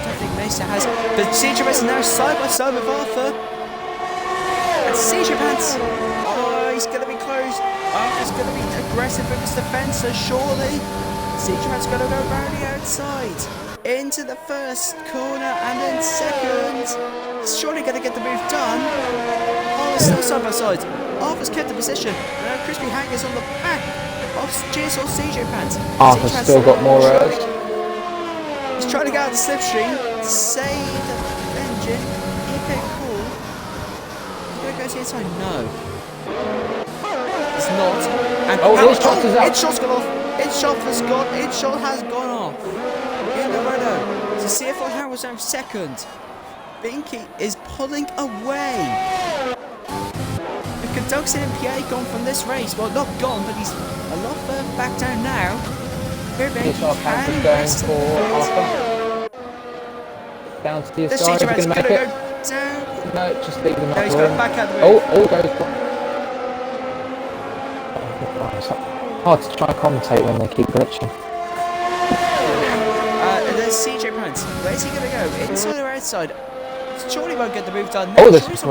don't think Mesa has. But CJ is now side by side with Arthur. And CJ Pants. Oh, he's going to be close. Arthur's going to be aggressive with his defence, so surely CJ Pants going to go round the outside. Into the first corner and then second. He's surely going to get the move done. Oh, it's still side by side. Arthur's kept the position. Now Crispy Hangers on the back of GSR CJ Pants. Arthur's still got more rows. He's trying to get out of the slipstream to save the engine. Keep it cool. He's going to go to the inside. No. It's not. And InShot is out. InShot's gone off. InShot has gone off. In the Renault. So CFL Howard's now second. Binky is pulling away. The Conductor MPA gone from this race. Well, not gone, but he's a lot further back down now. GSR Pants going for Arthur. Down to the side, he's going to make it. No, just leave them up. He's going back out the oh, goes. It's hard to try and commentate when they keep glitching. And there's CJ Pants. Where's he going to go? Inside or outside? Surely won't get the move done. Oh, there's Prix. He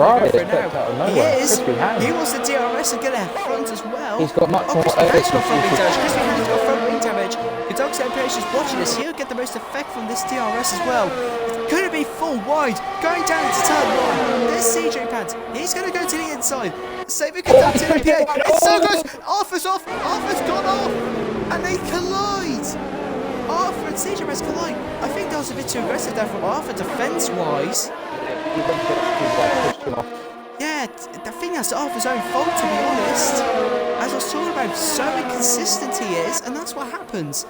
is. He wants the DRS and get a front as well. He's got much more. Crispy got front wing damage. Crispy has got front wing damage. Godog's MPH is watching this. He'll get the most effect from this DRS as well. It's going to be full wide. Going down to turn one. There's CJ Pants. He's going to go to the inside. Saving Godog's MPH. It's so close. Arthur's off. Arthur's gone off. And they collide. Arthur and CJ Pants collide. I think that was a bit too aggressive there from Arthur defense-wise. Yeah, I think that's Arthur's own fault, to be honest. As I was talking about, so inconsistent he is, and that's what happens.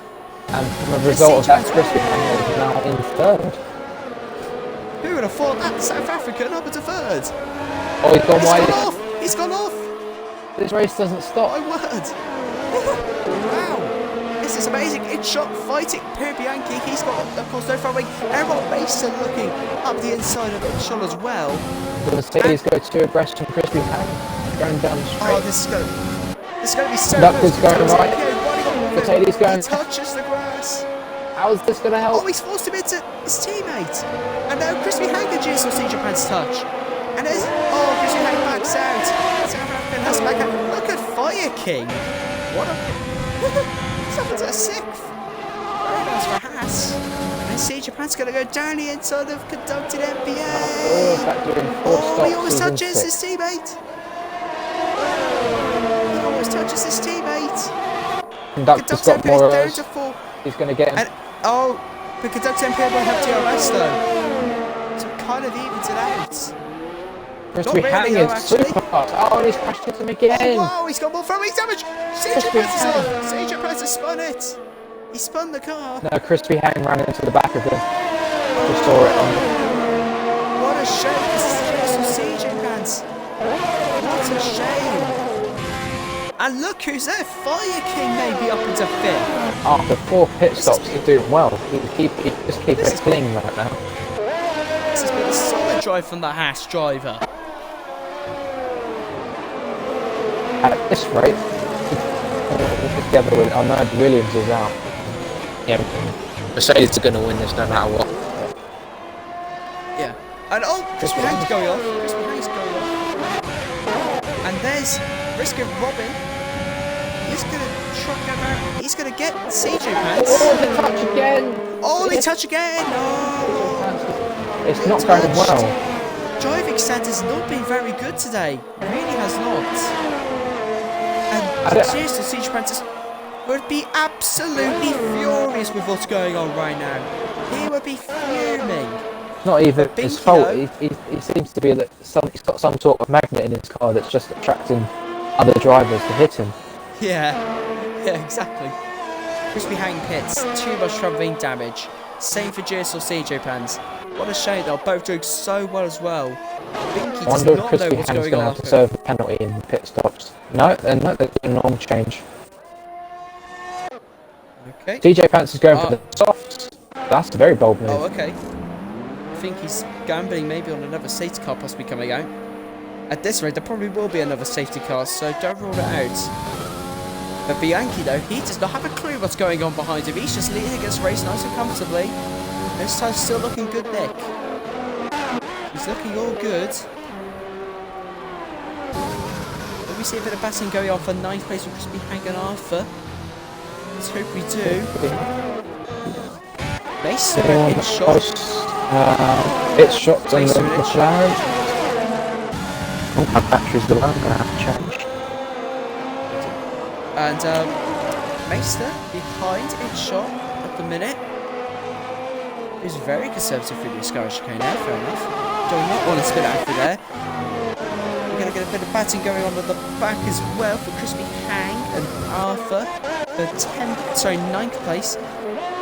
And from a result of that, Crispy is now in third. Who would have thought that? South African up into third. Oh, he's gone wide. Gone off. He's gone off. This race doesn't stop. My word. Wow. This is amazing. InShot fighting Per Bianchi. He's got, of course, no front wing. Aaron Mason looking up the inside of InShot as well. The Mercedes go to abreast from Crispy Hang, going down the straight. Oh, this is going to be so Conductor's close. going right. Mercedes going. He touches the grass. How is this going to help? Oh, he's forced him into his teammate. And now Crispy Hang and GSR CJ Pants touch. And there's, Crispy Hang backs out. South African has to back out. Look at Fire King. What a... Someone's a sixth. Very nice for Haas. And CJ Pants going to go down the inside of Conducted MPA. He always touches his teammate. He always touches his teammate. Conductor's got more down to 4. He's going to get him. And, but Conducted MPA won't have DRS though. So it kind of evens it out. Crispy Hang is super fast. Oh, and he's crashed into him again. Oh, wow, he's got more front wing damage. CJ Pants is on. CJ Pants has spun it. He spun the car. No, Crispy Hang ran into the back of him. Just saw it on. What a shame. This is CJ Pants. What a shame. And look who's there. Fire King may be up into 5th. After 4 pit stops, he's doing well. He just keep it clean right now. This has been a solid drive from the Haas driver. At this rate, together with, I know Williams is out. Yeah, Mercedes are going to win this no matter what. Yeah. And Crispy Hang's going off. Crispy Hang's going off. And there's Riskin Robin. He's going to truck him out. He's going to get CJ Pants. Oh, the touch again. Oh, the touch again. Oh. It's not going well. Driving stance has not been very good today. It really has not. And seriously, CJ Pants would be absolutely furious with what's going on right now. He would be fuming. Not even his fault. He seems to be that he's got some sort of magnet in his car that's just attracting other drivers to hit him. Yeah, exactly. Crispy Hang pits, too much front wing damage. Same for GSR CJ Pants. What a shame. They're both doing so well as well. Binky I does wonder if not know Crispy what's Hand's going going to on. have to serve a penalty in the pit stops. No, they're not. They're doing a normal change. Okay. TJ Fancy's going for the softs. That's a very bold move. Oh, okay. I think he's gambling maybe on another safety car possibly coming out. At this rate, there probably will be another safety car, so don't rule it out. But Bianchi, though, he does not have a clue what's going on behind him. He's just leading this race nice and comfortably. This time's still looking good, Nick. He's looking all good. Let me see a bit of batting going on for 9th place with Crispy Hank and Arthur. Let's hope we do. Mason in shot. It's shots on the Mason in McLaren. Oh, my battery's low. I'm going to have to change. And Meister behind in shot at the minute. He's very conservative through the Sky chicane there, fair enough. Do not want to spin out through there. We're going to get a bit of batting going on at the back as well for Crispy Hang and Arthur for 9th place.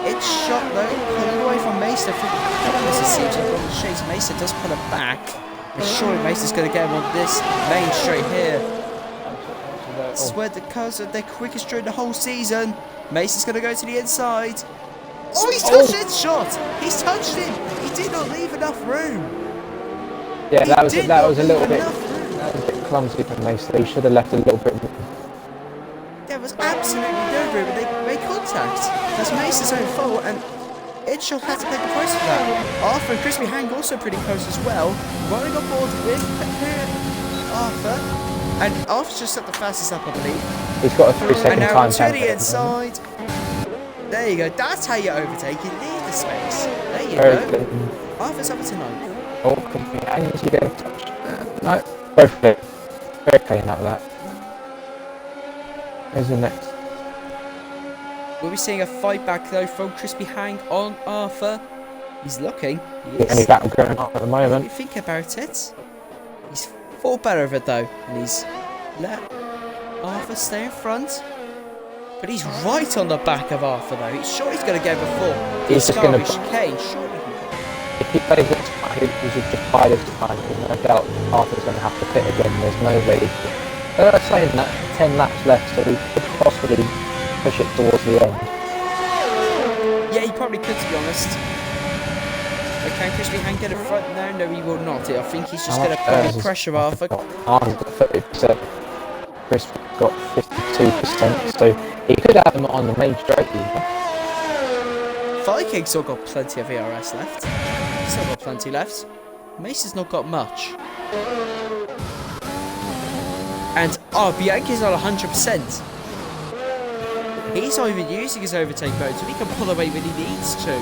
It's shot though, pulling away from Meister for the it seems like on the shades. Meister does pull it back. And surely Meister's going to get him on this main straight here. This is where the cars are their quickest during the whole season. Mason's going to go to the inside. Oh, he's touched it! Shot! He's touched him! He did not leave enough room. Yeah, that was a little bit clumsy from Mason. He should have left a little bit more. There was absolutely no room, and they made contact. That's Mason's own fault, and Idshot had to pay the price for that. Arthur and Crispy Hang also pretty close as well. Rolling on board with Arthur. And Arthur's just set the fastest up, I believe. He's got a 3-second and time now to the inside. There you go. That's how you overtake. You leave the space. There you go. Arthur's up to 9th. Oh, Crispy Hang is getting touched. No, both clear. Very clean out of that. Where's the next? We'll be seeing a fight back though from Crispy Hang on Arthur. He's looking. The only battle going on at the moment. What do you think about it? He's fought better of it though, and he's let Arthur stay in front. But he's right on the back of Arthur though. He's sure he's going to go before. He's just going to chicane. Surely he can. If he plays this time, he should just buy this time. There's no doubt Arthur's going to have to pit again. There's no way. Saying that, 10 laps left, so he could possibly push it towards the end. Yeah, he probably could, to be honest. But can Crispy Hang get in front now? No, he will not. I think he's just going to probably pressure Arthur. Arthur's got 30%. Crispy's got 52%, so he could have him on the main straight even. Viking's still got plenty of ERS left. He's still got plenty left. Mason's not got much. And Bianchi's on 100%. He's not even using his overtake mode, so he can pull away when he needs to.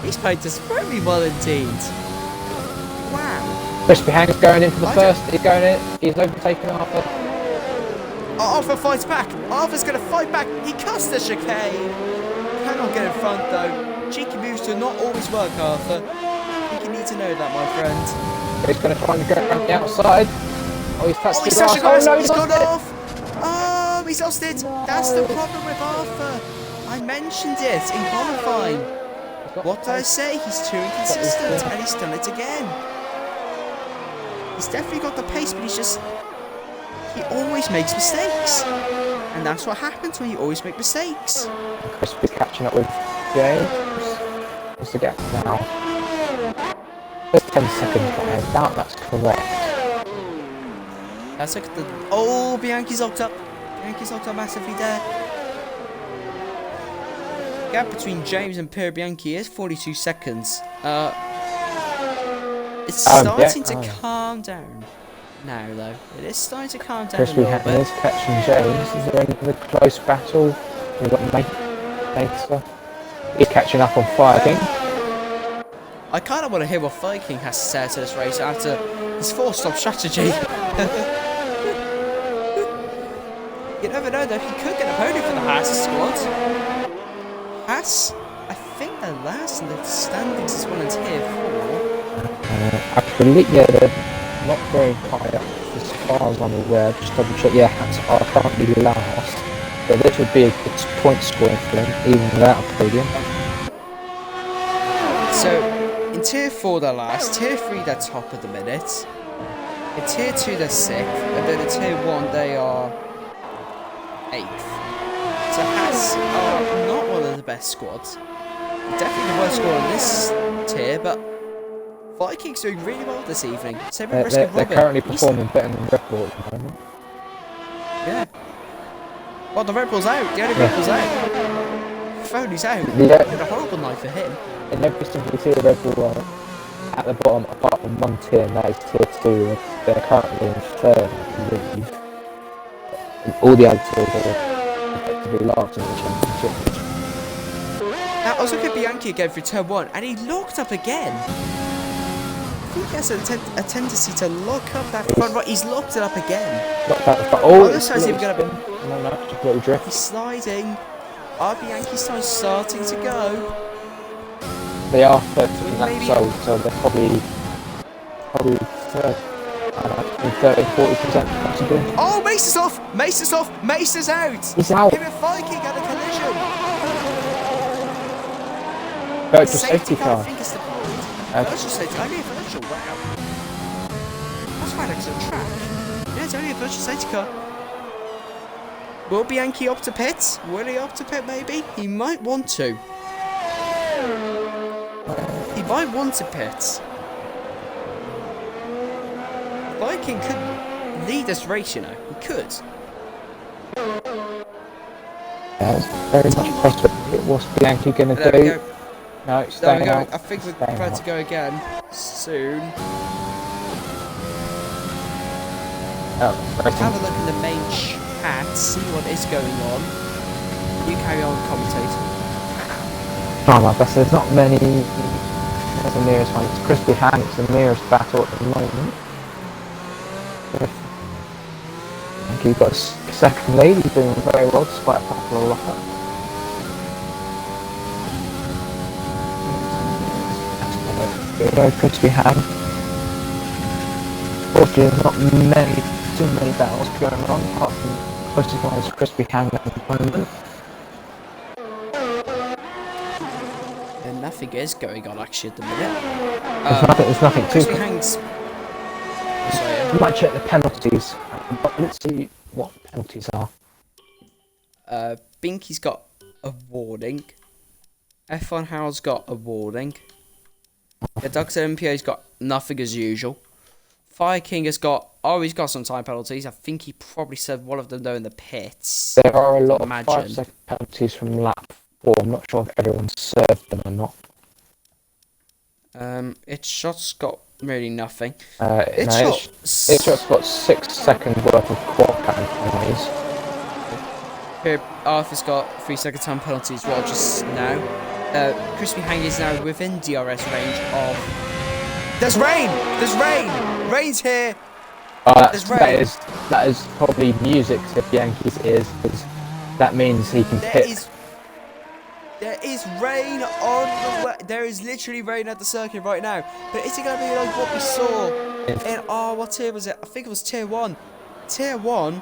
He's played this very well indeed. Wow. Crispy Hang's going in for the first. He's going in. He's overtaken Arthur. Arthur fights back. Arthur's going to fight back. He cuts the chicane. Cannot get in front though. Cheeky moves do not always work, Arthur. I think you need to know that, my friend. He's going to try and go around the outside. Oh, he's touched he's touched the grass. He's gone off. Oh, he's lost it. That's the problem with Arthur. I mentioned it in qualifying. What did I say? He's too inconsistent, and he's done it again. He's definitely got the pace, but he always makes mistakes. And that's what happens when you always make mistakes. Crispy's catching up with James. What's the gap now? There's 10 seconds behind. I doubt that's correct. That's like the... Oh, Bianchi's locked up. Bianchi's locked up massively there. The gap between James and Pierre Bianchi is 42 seconds. It's starting to calm down now, though. It is starting to calm down a little bit. Crispy is catching James. Is there another close battle? We've got Meister. He's catching up on Viking. I kind of want to hear what Viking has to say to this race after his 4-stop strategy. You never know though, he could get a podium for the Haas squad. Haas, I think they're last in the standings as well as here for. I believe, yeah, they're not very high up as far as I'm aware. Just double check, yeah, Haas are currently last. But this would be a good point scoring for them, even without a podium. So, In Tier 4 they're last, Tier 3 they're top at the minute. In Tier 2 they're 6th, and then in Tier 1 they are 8th. So Hats are not one of the best squads. Definitely the worst squad in this tier, but Vikings doing really well this evening. Same with They're currently performing better than Red Bull at the moment. Yeah. Well, the Red Bull's out. The only Red Bull's out. Foley's out. Yeah. Did a horrible night for him. In every single tier, Red Bull are at the bottom, apart from one tier, and that is Tier 2. They're currently in 3rd, I believe. And all the other tiers are effectively last in the championship. Now, I was looking at Bianchi again through turn 1, and he locked up again. I think he has a tendency to lock up that front right. He's locked it up again. Locked out the front. Oh, this time's even going to be... No, just a little drift. He's sliding. Are Bianchi's time starting to go? They are 13 laps old, so they're probably 30, 40% possibly. Oh, Mace is off! Mace is off! Mace is out! He's out! Him and Viking had a collision! Virtual safety car. I think it's the point. Virtual safety, only a virtual, wow. That's quite excellent track. Yeah, it's only a virtual safety car. Will Bianchi opt to pit? Will he opt to pit maybe? He might want to. He might want to pit. Viking could lead this race, you know. He could. Yeah, it's very much possible. What's Bianchi going to do? No, it's staying out. I think we're about to go again soon. Have a look in the main chat, see what is going on. You carry on, commentator. Oh my gosh, there's not many. There's the nearest one. It's Crispy Hank's the nearest battle at the moment. I think you've got a second lead. He's doing very well despite a couple of lockups. Very Crispy Hank. Fortunately, there's not too many battles going on apart from closest Crispy Hank at the moment. And nothing is going on actually at the minute. There's nothing too. Crispy Hank's. We might check the penalties, but let's see what penalties are. Binky's got a warning. F1 Howard's got a warning. The Doug's MPO's got nothing as usual. Fire King has got... Oh, he's got some time penalties. I think he probably said one of them though in the pits. There are a lot of 5-second penalties from lap 4. I'm not sure if everyone's served them or not. It's shot's got really nothing. It's got 6 seconds worth of quad penalties. Here, Arthur's got 3-second time penalty as well just now. Crispy Hang is now within DRS range of... There's rain! There's rain! Rain's here! There's rain! That is probably music to Bianchi's ears, because that means he can pit. There is rain on the way. There is literally rain at the circuit right now. But is it going to be like what we saw in... Oh, what tier was it? I think it was Tier 1. Tier 1?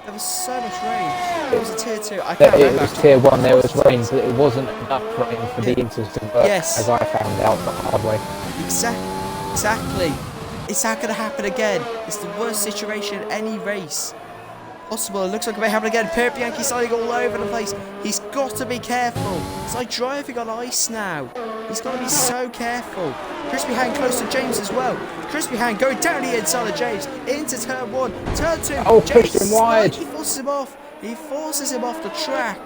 There was so much rain. It was a Tier 2. I can't remember. It was Tier 1, there was rain, but it wasn't enough rain for the inters to work, as I found out the hard way. Exactly. Is that going to happen again? It's the worst situation in any race possible. It looks like it may happen again. Pierre Bianchi sliding all over the place. He's got to be careful. It's like driving on ice now. He's got to be so careful. Crispy Hang close to James as well. Crispy Hang going down the inside of James into turn 1. Turn 2. Oh, James pushed him wide. He forces him off. He forces him off the track.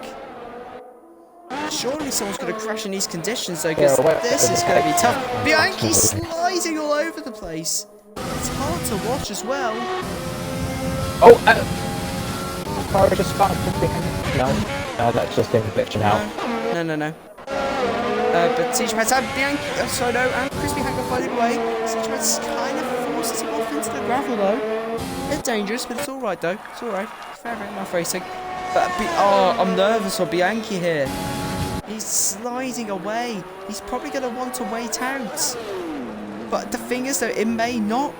Surely someone's going to crash in these conditions though, because this is going to be tough. Bianchi sliding all over the place. It's hard to watch as well. Oh, car just sparked behind. No, that's just him glitching out. No. But Siege-Pads and Bianchi, and Crispy Hang are fighting away. Siege-Pads kind of forces him off into the gravel though. It's dangerous, but it's alright though. It's alright. Fair enough racing. But I'm nervous for Bianchi here. He's sliding away. He's probably going to want to wait out. But the thing is though, it may not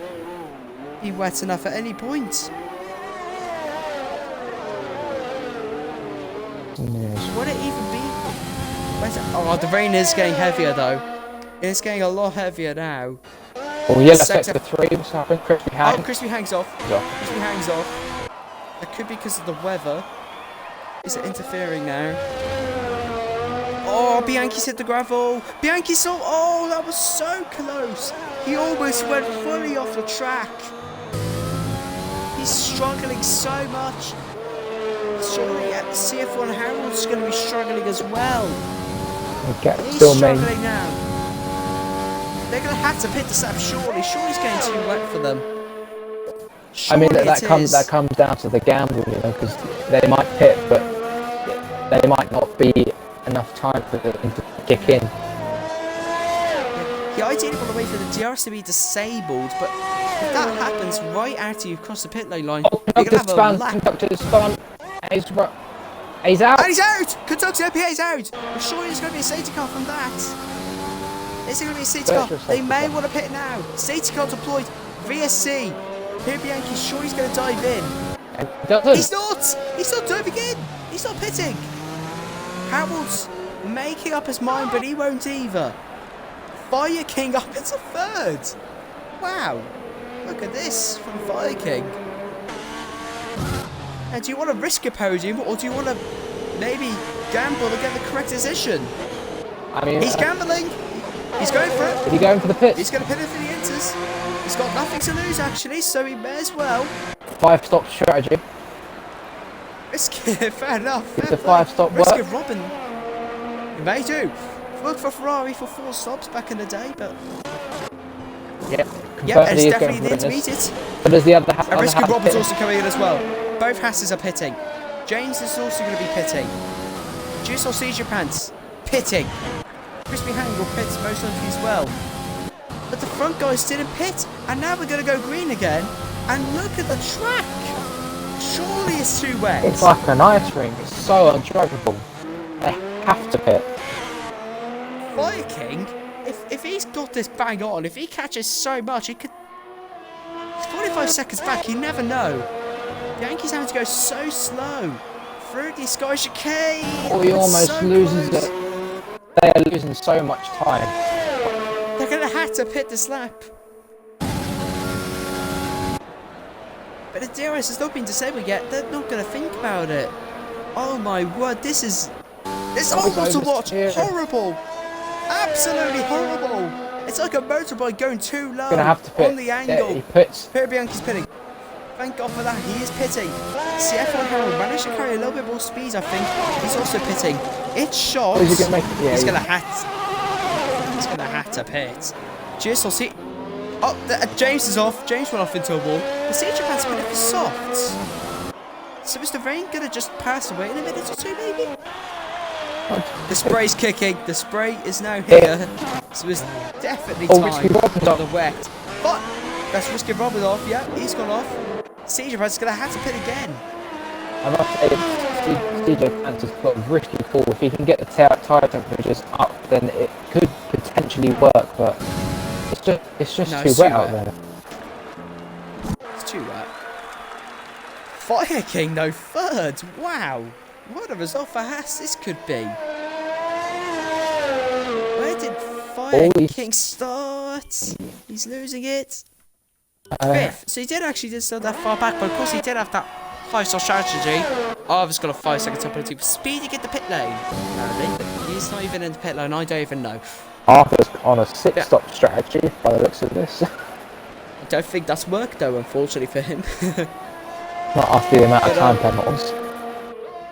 be wet enough at any point. Would it even be? Oh, the rain is getting heavier though. It's getting a lot heavier now. Well, yellow sector 3, what's happened? Crispy hang. Oh, Crispy hangs off. Crispy hangs off. That could be because of the weather. Is it interfering now? Oh, Bianchi's hit the gravel. Bianchi saw. Oh, that was so close. He almost went fully off the track. He's struggling so much. Surely at the CF1 Harold's going to be struggling as well. Okay, He's still struggling now. They're going to have to pit the slap, surely. Surely's getting too wet for them. Surely I mean, that comes down to the gamble, you know, because they might pit, but they might not be enough time for them to kick in. He ideally want to wait for the DRS to be disabled, but if that happens right after you cross the pit lane line, you're going to have a lap. Conductor's spun. He's out. And he's out! Conductor's OPA is out! I'm sure there's going to be a safety car from that. Is there going to be a safety car? They may want to pit now. Safety car deployed. VSC. Here Bianchi's sure he's going to dive in. And he doesn't. He's not! He's not diving in! He's not pitting! Harold's making up his mind, but he won't either. Fire King up into third! Wow! Look at this from Fire King. Now, do you want to risk a podium, or do you want to maybe gamble to get the correct decision? I mean, He's gambling! He's going for it! Is he going for the pits? He's going to pit it for the enters. He's got nothing to lose, actually, so he may as well. 5-stop strategy. Risk it, fair enough. It's a 5-stop work. Risk it, Robin. He may do. Worked for Ferrari for 4 stops back in the day, but... Yep, it's definitely the intermediate. But there's the other half. And Risky Robin's also coming in as well. Both Hasses are pitting. James is also going to be pitting. Juice Sausage Pants, pitting. Crispy Hang will pit most likely as well. But the front guys didn't pit, and now we're going to go green again. And look at the track. Surely it's too wet. It's like an ice rink. It's so undrivable. They have to pit. Fire King, if he's got this bang on, if he catches so much, he could... He's 45 seconds back, you never know. The Yankees having to go so slow through the Sky Chicane. Oh, he almost loses it. They are losing so much time. They're going to have to pit this lap. But the DRS has not been disabled yet. They're not going to think about it. Oh my word, this is horrible to watch. Horrible. Absolutely horrible. It's like a motorbike going too low on the angle. Yeah, he pits. Pierre Bianchi's pitting. Thank God for that. He is pitting. CF1 Harold managed to carry a little bit more speed, I think. He's also pitting. It's shot. Is he going to make it? Yeah, he's going to have to pit. Cheers, I'll see. Oh, James is off. James went off into a wall. The siege Japan's been a bit soft. So is the rain going to just pass away in a minute or two, maybe? The spray's kicking. The spray is now here. So it's definitely time for the wet. But that's Risky Robin off. Yeah, he's gone off. CJ Pants is going to have to pit again. I must say, CJ Pants has got a risky fall. If he can get the tyre temperatures up, then it could potentially work. But it's just too wet out there. It's too wet. Fire King, though, third. Wow. What a result for Haas this could be. Where did Fire King start? He's losing it. Fifth. So he did actually start that far back, but of course he did have that 5-star strategy. Oh, I've just got a 5-second top penalty for speeding in the pit lane. Apparently. He's not even in the pit lane, I don't even know. Arthur's on a 6-stop strategy by the looks of this. I don't think that's worked though, unfortunately for him. Not after the amount of time penalties.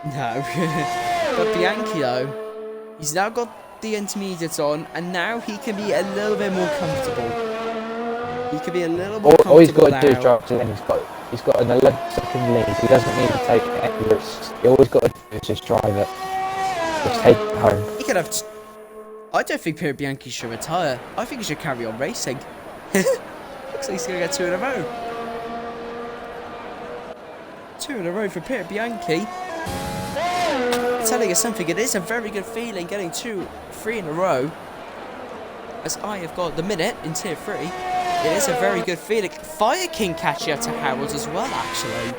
No. But Bianchi though, he's now got the intermediates on, and now he can be a little bit more comfortable. He can be a little more comfortable. All he's got to do is drive to the end. He's got an 11-second lead. He doesn't need to take any risks. All he's got to do is just drive it. Just take it home. He could have... I don't think Pierre Bianchi should retire. I think he should carry on racing. Looks like he's going to get 2 in a row. 2 in a row for Pierre Bianchi. Telling us something, it is a very good feeling getting 3 in a row. As I have got the minute in tier 3. It is a very good feeling. Fire King catching up to Harold as well, actually.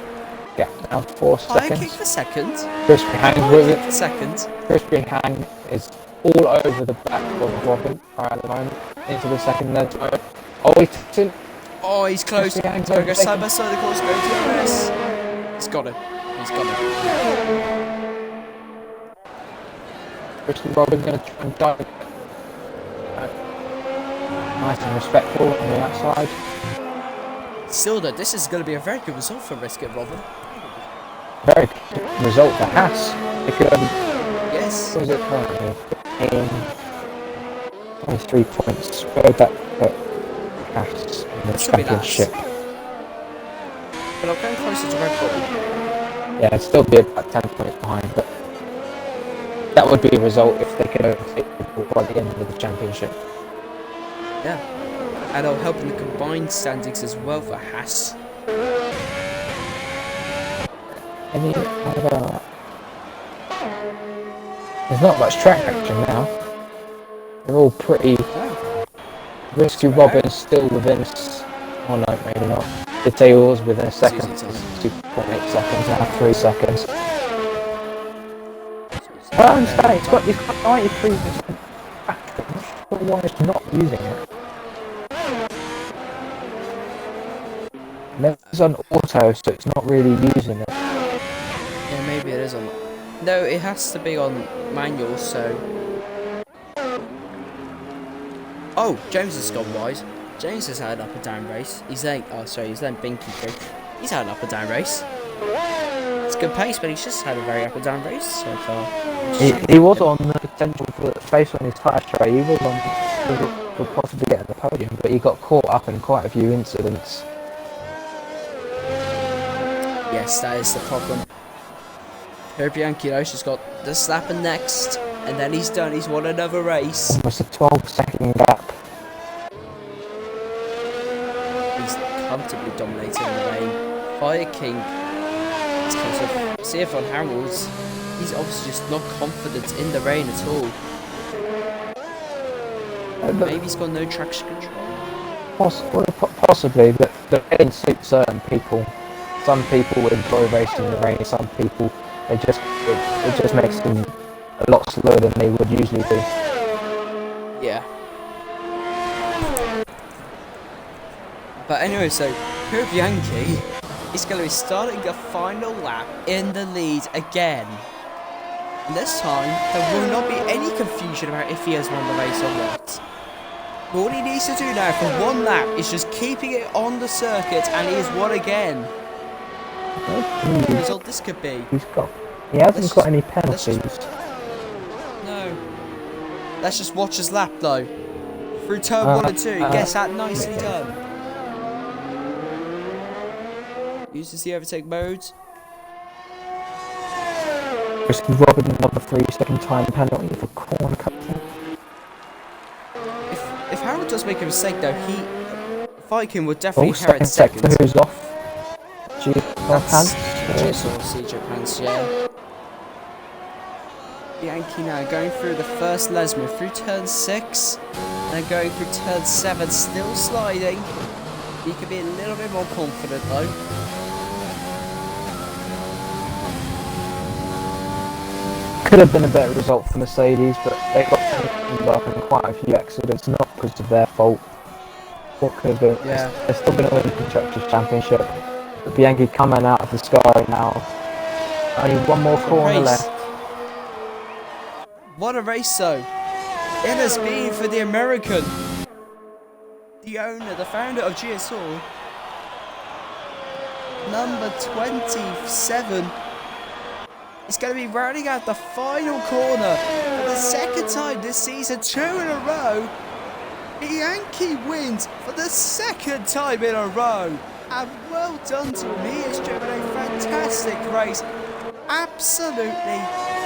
Yeah, now 4 seconds. Fire King for second. Crispy Hang with it. For second. Crispy Hang is all over the back of Robin right at the moment. Into the second ledge. Oh, he's in. Oh, he's close. He's going to go side by side, of course, go to DRS. He's got it. He's got it. Christian Robin going to try and dive. Nice and respectful on the outside. Still though, this is going to be a very good result for Risket Robin. Very good result for Haas. It could yes. What is it currently? 23 points. Where would that put Haas in the championship? But I'm going closer to Red Bull. Yeah, it'd still be about 10 points behind, but that would be a result if they could overtake Red Bull by the end of the championship. Yeah. And it'll help in the combined standings as well for Haas. Any other... There's not much track action now. They're all pretty... Risky Robin still within us. Oh no, maybe not. Details within a second. 2.8 seconds now, 3 seconds. I'm saying, he's got 93% back. I'm not sure why it's not using it. Maybe it's on auto, so it's not really using it. Yeah, maybe it is on... No, it has to be on manual, so... Oh, James has gone wide. James has had an up and down race. He's letting... Oh, sorry, he's letting Binky through. He's had an up and down race. It's good pace, but he's just had a very up and down race so far. He was on the potential for based on his tyre tray. He was on for possibly getting the podium, but he got caught up in quite a few incidents. Yes, that is the problem. Herbianchi just got the slapping next, and then he's done. He's won another race. Almost a 12-second gap. He's comfortably dominating the lane. Fire King is kind of CF on Harold's. He's obviously just not confident in the rain at all. Maybe he's got no traction control. Possibly, but the rain suits certain people. Some people enjoy racing in the rain. Some people, it just makes them a lot slower than they would usually do. Yeah. But anyway, so Herbianchi is going to be starting the final lap in the lead again. And this time, there will not be any confusion about if he has won the race or not. All he needs to do now for one lap is just keeping it on the circuit, and he has won again. What a result this could be. He hasn't got any penalties. No. Let's just watch his lap though. Through turn 1 and 2, he gets that nicely done. Uses the overtake modes. Risky Robin another 3-second time penalty for corner cutting. If Harold does make a mistake though, Viking would definitely inherit second. second. Who's off? GSR, CJ Pants, yeah. Yankee now going through the first Lesmo through turn 6, then going through turn 7, still sliding. He could be a little bit more confident though. Could have been a better result for Mercedes, but they got involved in quite a few accidents, not because of their fault. What could have been? Yeah. They're still going to win the Constructors' Championship. But Bianchi coming out of the sky now. Only one more corner left. What a race though. It has been for the American. The owner, the founder of GSR. Number 27. He's going to be rounding out the final corner for the second time this season, 2 in a row. Bianchi wins for the second time in a row. And well done to him. He has driven a fantastic race. Absolutely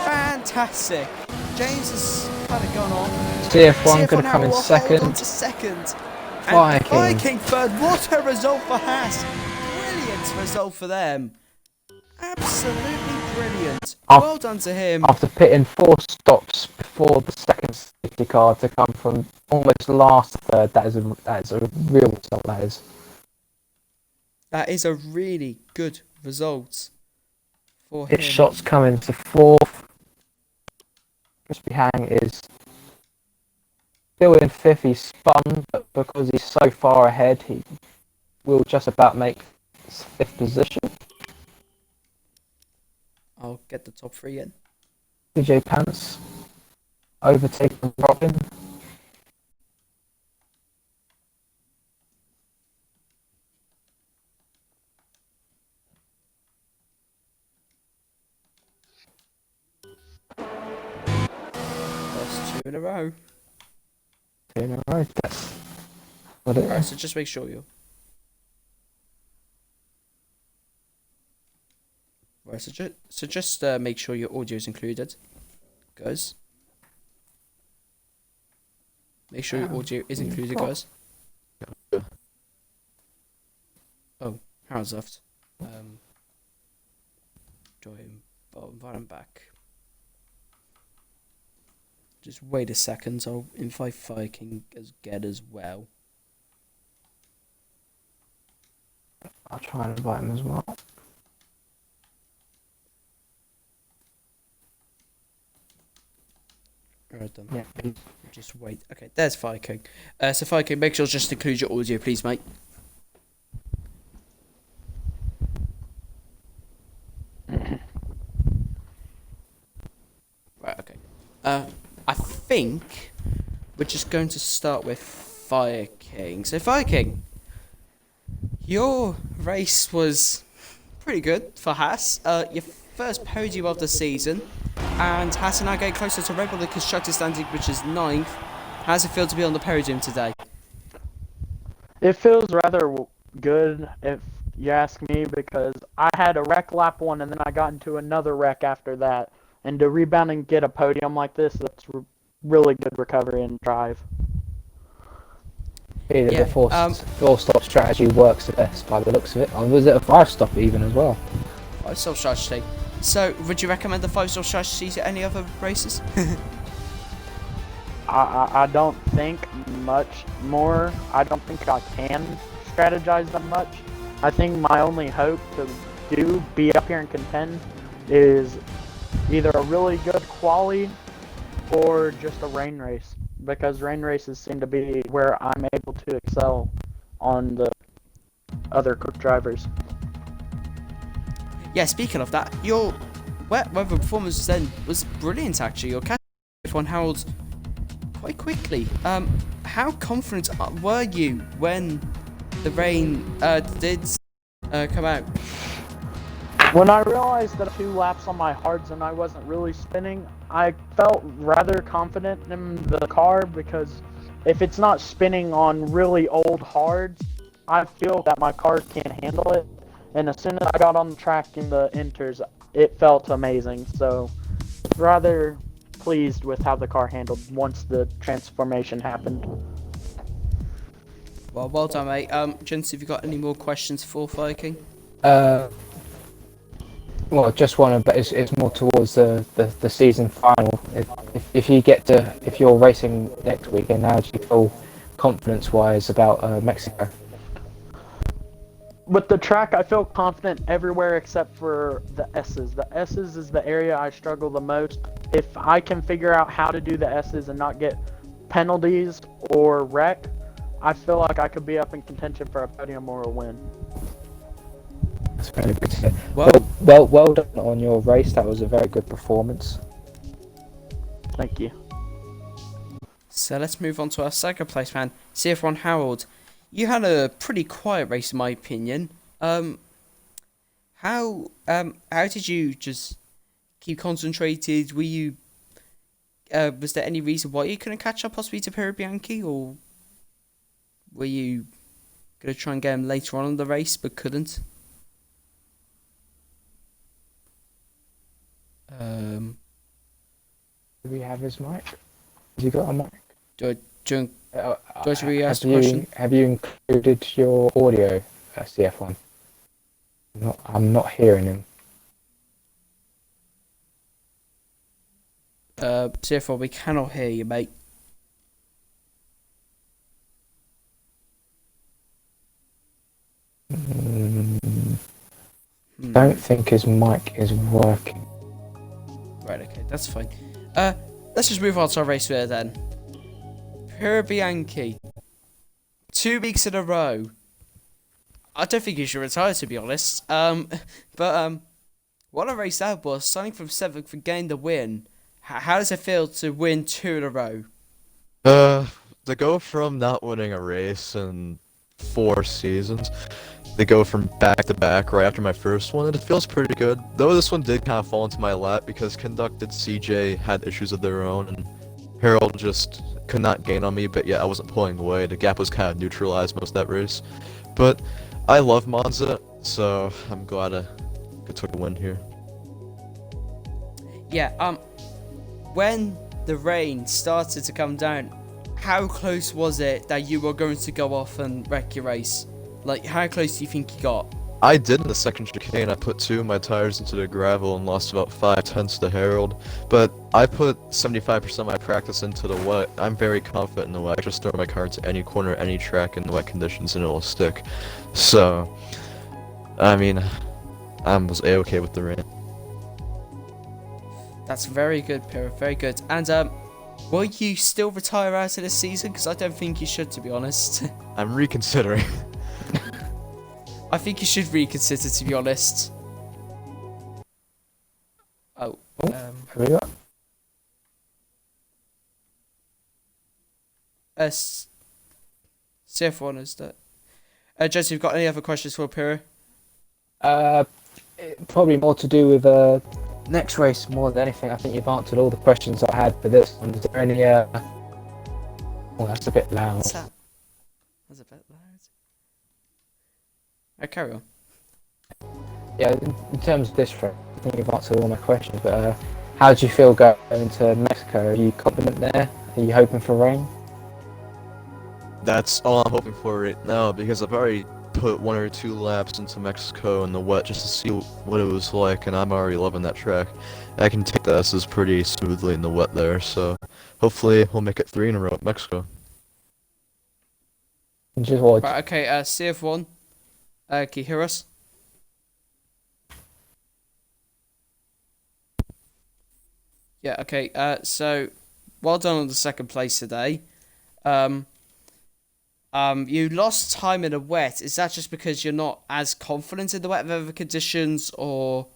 fantastic. James has kind of gone on. CF1 could have come in second. Fire King third. What a result for Haas. Brilliant result for them. Absolutely brilliant. Well done to him. After pitting 4 stops before the second safety car to come from almost last third, that is a real result, that is. That is a really good result for him. His shots coming to 4th. Crispy Hang is Still in fifth, he spun, but because he's so far ahead, he will just about make fifth position. I'll get the top 3 in. DJ Pants overtaking Robin. That's 2 in a row. Right, that's what it Alright, is. so just make sure you're... Right, so just make sure your audio is included, guys. Make sure your audio is included, guys. Oh, Harold's left. Join, invite him back. Just wait a second, I'll invite Viking as well. I'll try and invite him as well. Alright then. Yeah, please. Just wait. Okay, there's Viking. So Viking, make sure to just include your audio, please, mate. Right, okay. I think we're just going to start with Viking. So Viking, your race was pretty good for Haas. Your first podium of the season, and Haas are now getting closer to Red Bull, the constructor standing, which is 9th. How does it feel to be on the podium today? It feels rather good, if you ask me, because I had a wreck lap 1 and then I got into another wreck after that. And to rebound and get a podium like this, that's really good recovery and drive. Yeah, the four-stop strategy works the best by the looks of it. Was it a 5-stop even as well? 5-stop strategy. So, would you recommend the 5-stop strategy to any other races? I don't think much more. I don't think I can strategize that much. I think my only hope to be up here and contend is either a really good quali or just a rain race, because rain races seem to be where I'm able to excel on the other drivers. Yeah, speaking of that, your wet weather performance then was brilliant actually. Your catch on Harold quite quickly. How confident were you when the rain did come out? When I realized that 2 laps on my hards and I wasn't really spinning, I felt rather confident in the car, because if it's not spinning on really old hards, I feel that my car can't handle it. And as soon as I got on the track in the inters, it felt amazing. So, rather pleased with how the car handled once the transformation happened. Well done, mate. Gents, have you got any more questions for Viking? Well, just one, but it's more towards the season final. If you're racing next weekend, how do you feel confidence-wise about Mexico? With the track, I feel confident everywhere except for the S's. The S's is the area I struggle the most. If I can figure out how to do the S's and not get penalties or wreck, I feel like I could be up in contention for a podium or a win. That's very good to hear. Well done on your race. That was a very good performance. Thank you. So let's move on to our second place man, CF1 Harold. You had a pretty quiet race in my opinion. How did you just keep concentrated? Were you was there any reason why you couldn't catch up possibly to Piero Bianchi, or were you gonna try and get him later on in the race but couldn't? Do we have his mic? Has he got a mic? Do I re-ask the question? Have you included your audio, CF1? I'm not hearing him. CF1, we cannot hear you, mate. Don't think his mic is working. Right, okay, that's fine. Let's just move on to our race there then. Pure Bianchi. 2 weeks in a row. I don't think he should retire, to be honest. What a race that was. Starting from 7th and getting the win. How does it feel to win 2 in a row? To go from not winning a race in 4 seasons, they go from back to back right after my first one, and it feels pretty good. Though this one did kind of fall into my lap because Conducted CJ had issues of their own, and Harold just could not gain on me, but yeah, I wasn't pulling away. The gap was kind of neutralized most of that race. But I love Monza, so I'm glad I took a win here. Yeah, when the rain started to come down, how close was it that you were going to go off and wreck your race? Like, how close do you think you got? I did in the second chicane. I put 2 of my tires into the gravel and lost about 5/10 to Harold. But I put 75% of my practice into the wet. I'm very confident in the wet. I just throw my car into any corner, any track in the wet conditions and it'll stick. So, I mean, I was A-okay with the rain. That's very good, Pyrrha, very good. And, will you still retire out of this season? Because I don't think you should, to be honest. I'm reconsidering. I think you should reconsider, to be honest. Oh, Have we got? CF1 is that. Jesse, you've got any other questions for Pyrrha? Probably more to do with next race more than anything. I think you've answered all the questions I had for this one. Is there any? Oh, that's a bit loud. What's that? That's a bit loud. Carry on. Yeah, in terms of this race, I think you've answered all my questions. But how do you feel going to Mexico? Are you confident there? Are you hoping for rain? That's all I'm hoping for right now because I've already put 1 or 2 laps into Mexico in the wet just to see what it was like, and I'm already loving that track. I can take the S's pretty smoothly in the wet there, so hopefully we'll make it 3 in a row at Mexico. Just what? Right, okay, CF1. Can you hear us? Yeah, okay, so well done on the 2nd place today. You lost time in the wet. Is that just because you're not as confident in the wet weather conditions, or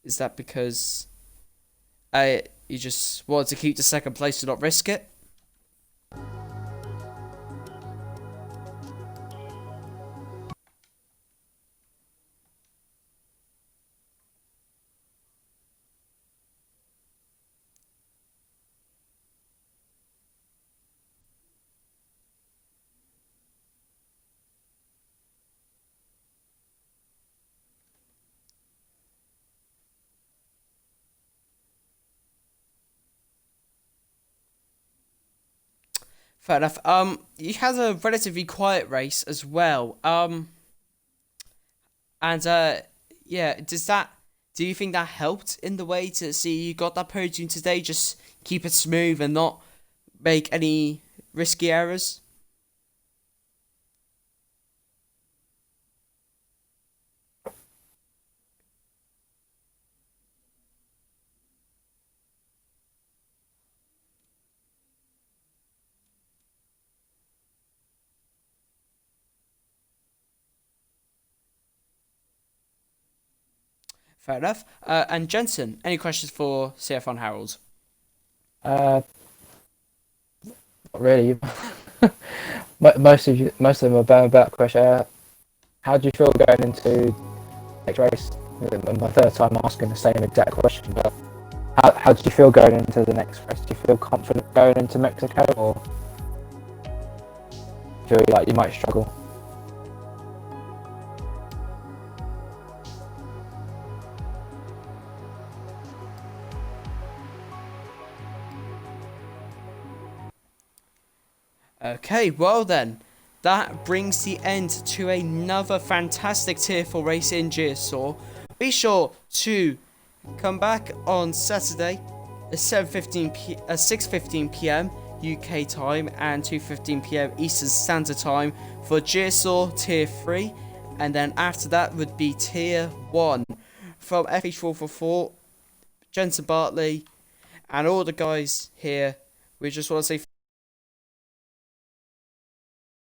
is that because you just wanted to keep the 2nd place to not risk it? Fair enough. You had a relatively quiet race as well. Yeah, do you think that helped in the way to see you got that podium today? Just keep it smooth and not make any risky errors? Fair enough. And Jensen, any questions for CF on Harold? Not really. Most of them are about question. How do you feel going into next race? My 3rd time asking the same exact question, but how do you feel going into the next race? Do you feel confident going into Mexico, or feel like you might struggle? Okay, well then, that brings the end to another fantastic Tier 4 race in GSR. Be sure to come back on Saturday at 6:15 p.m. UK time and 2:15 p.m. Eastern Standard Time for GSR Tier 3, and then after that would be Tier 1 from FH444, Jensen Bartley, and all the guys here. We just want to say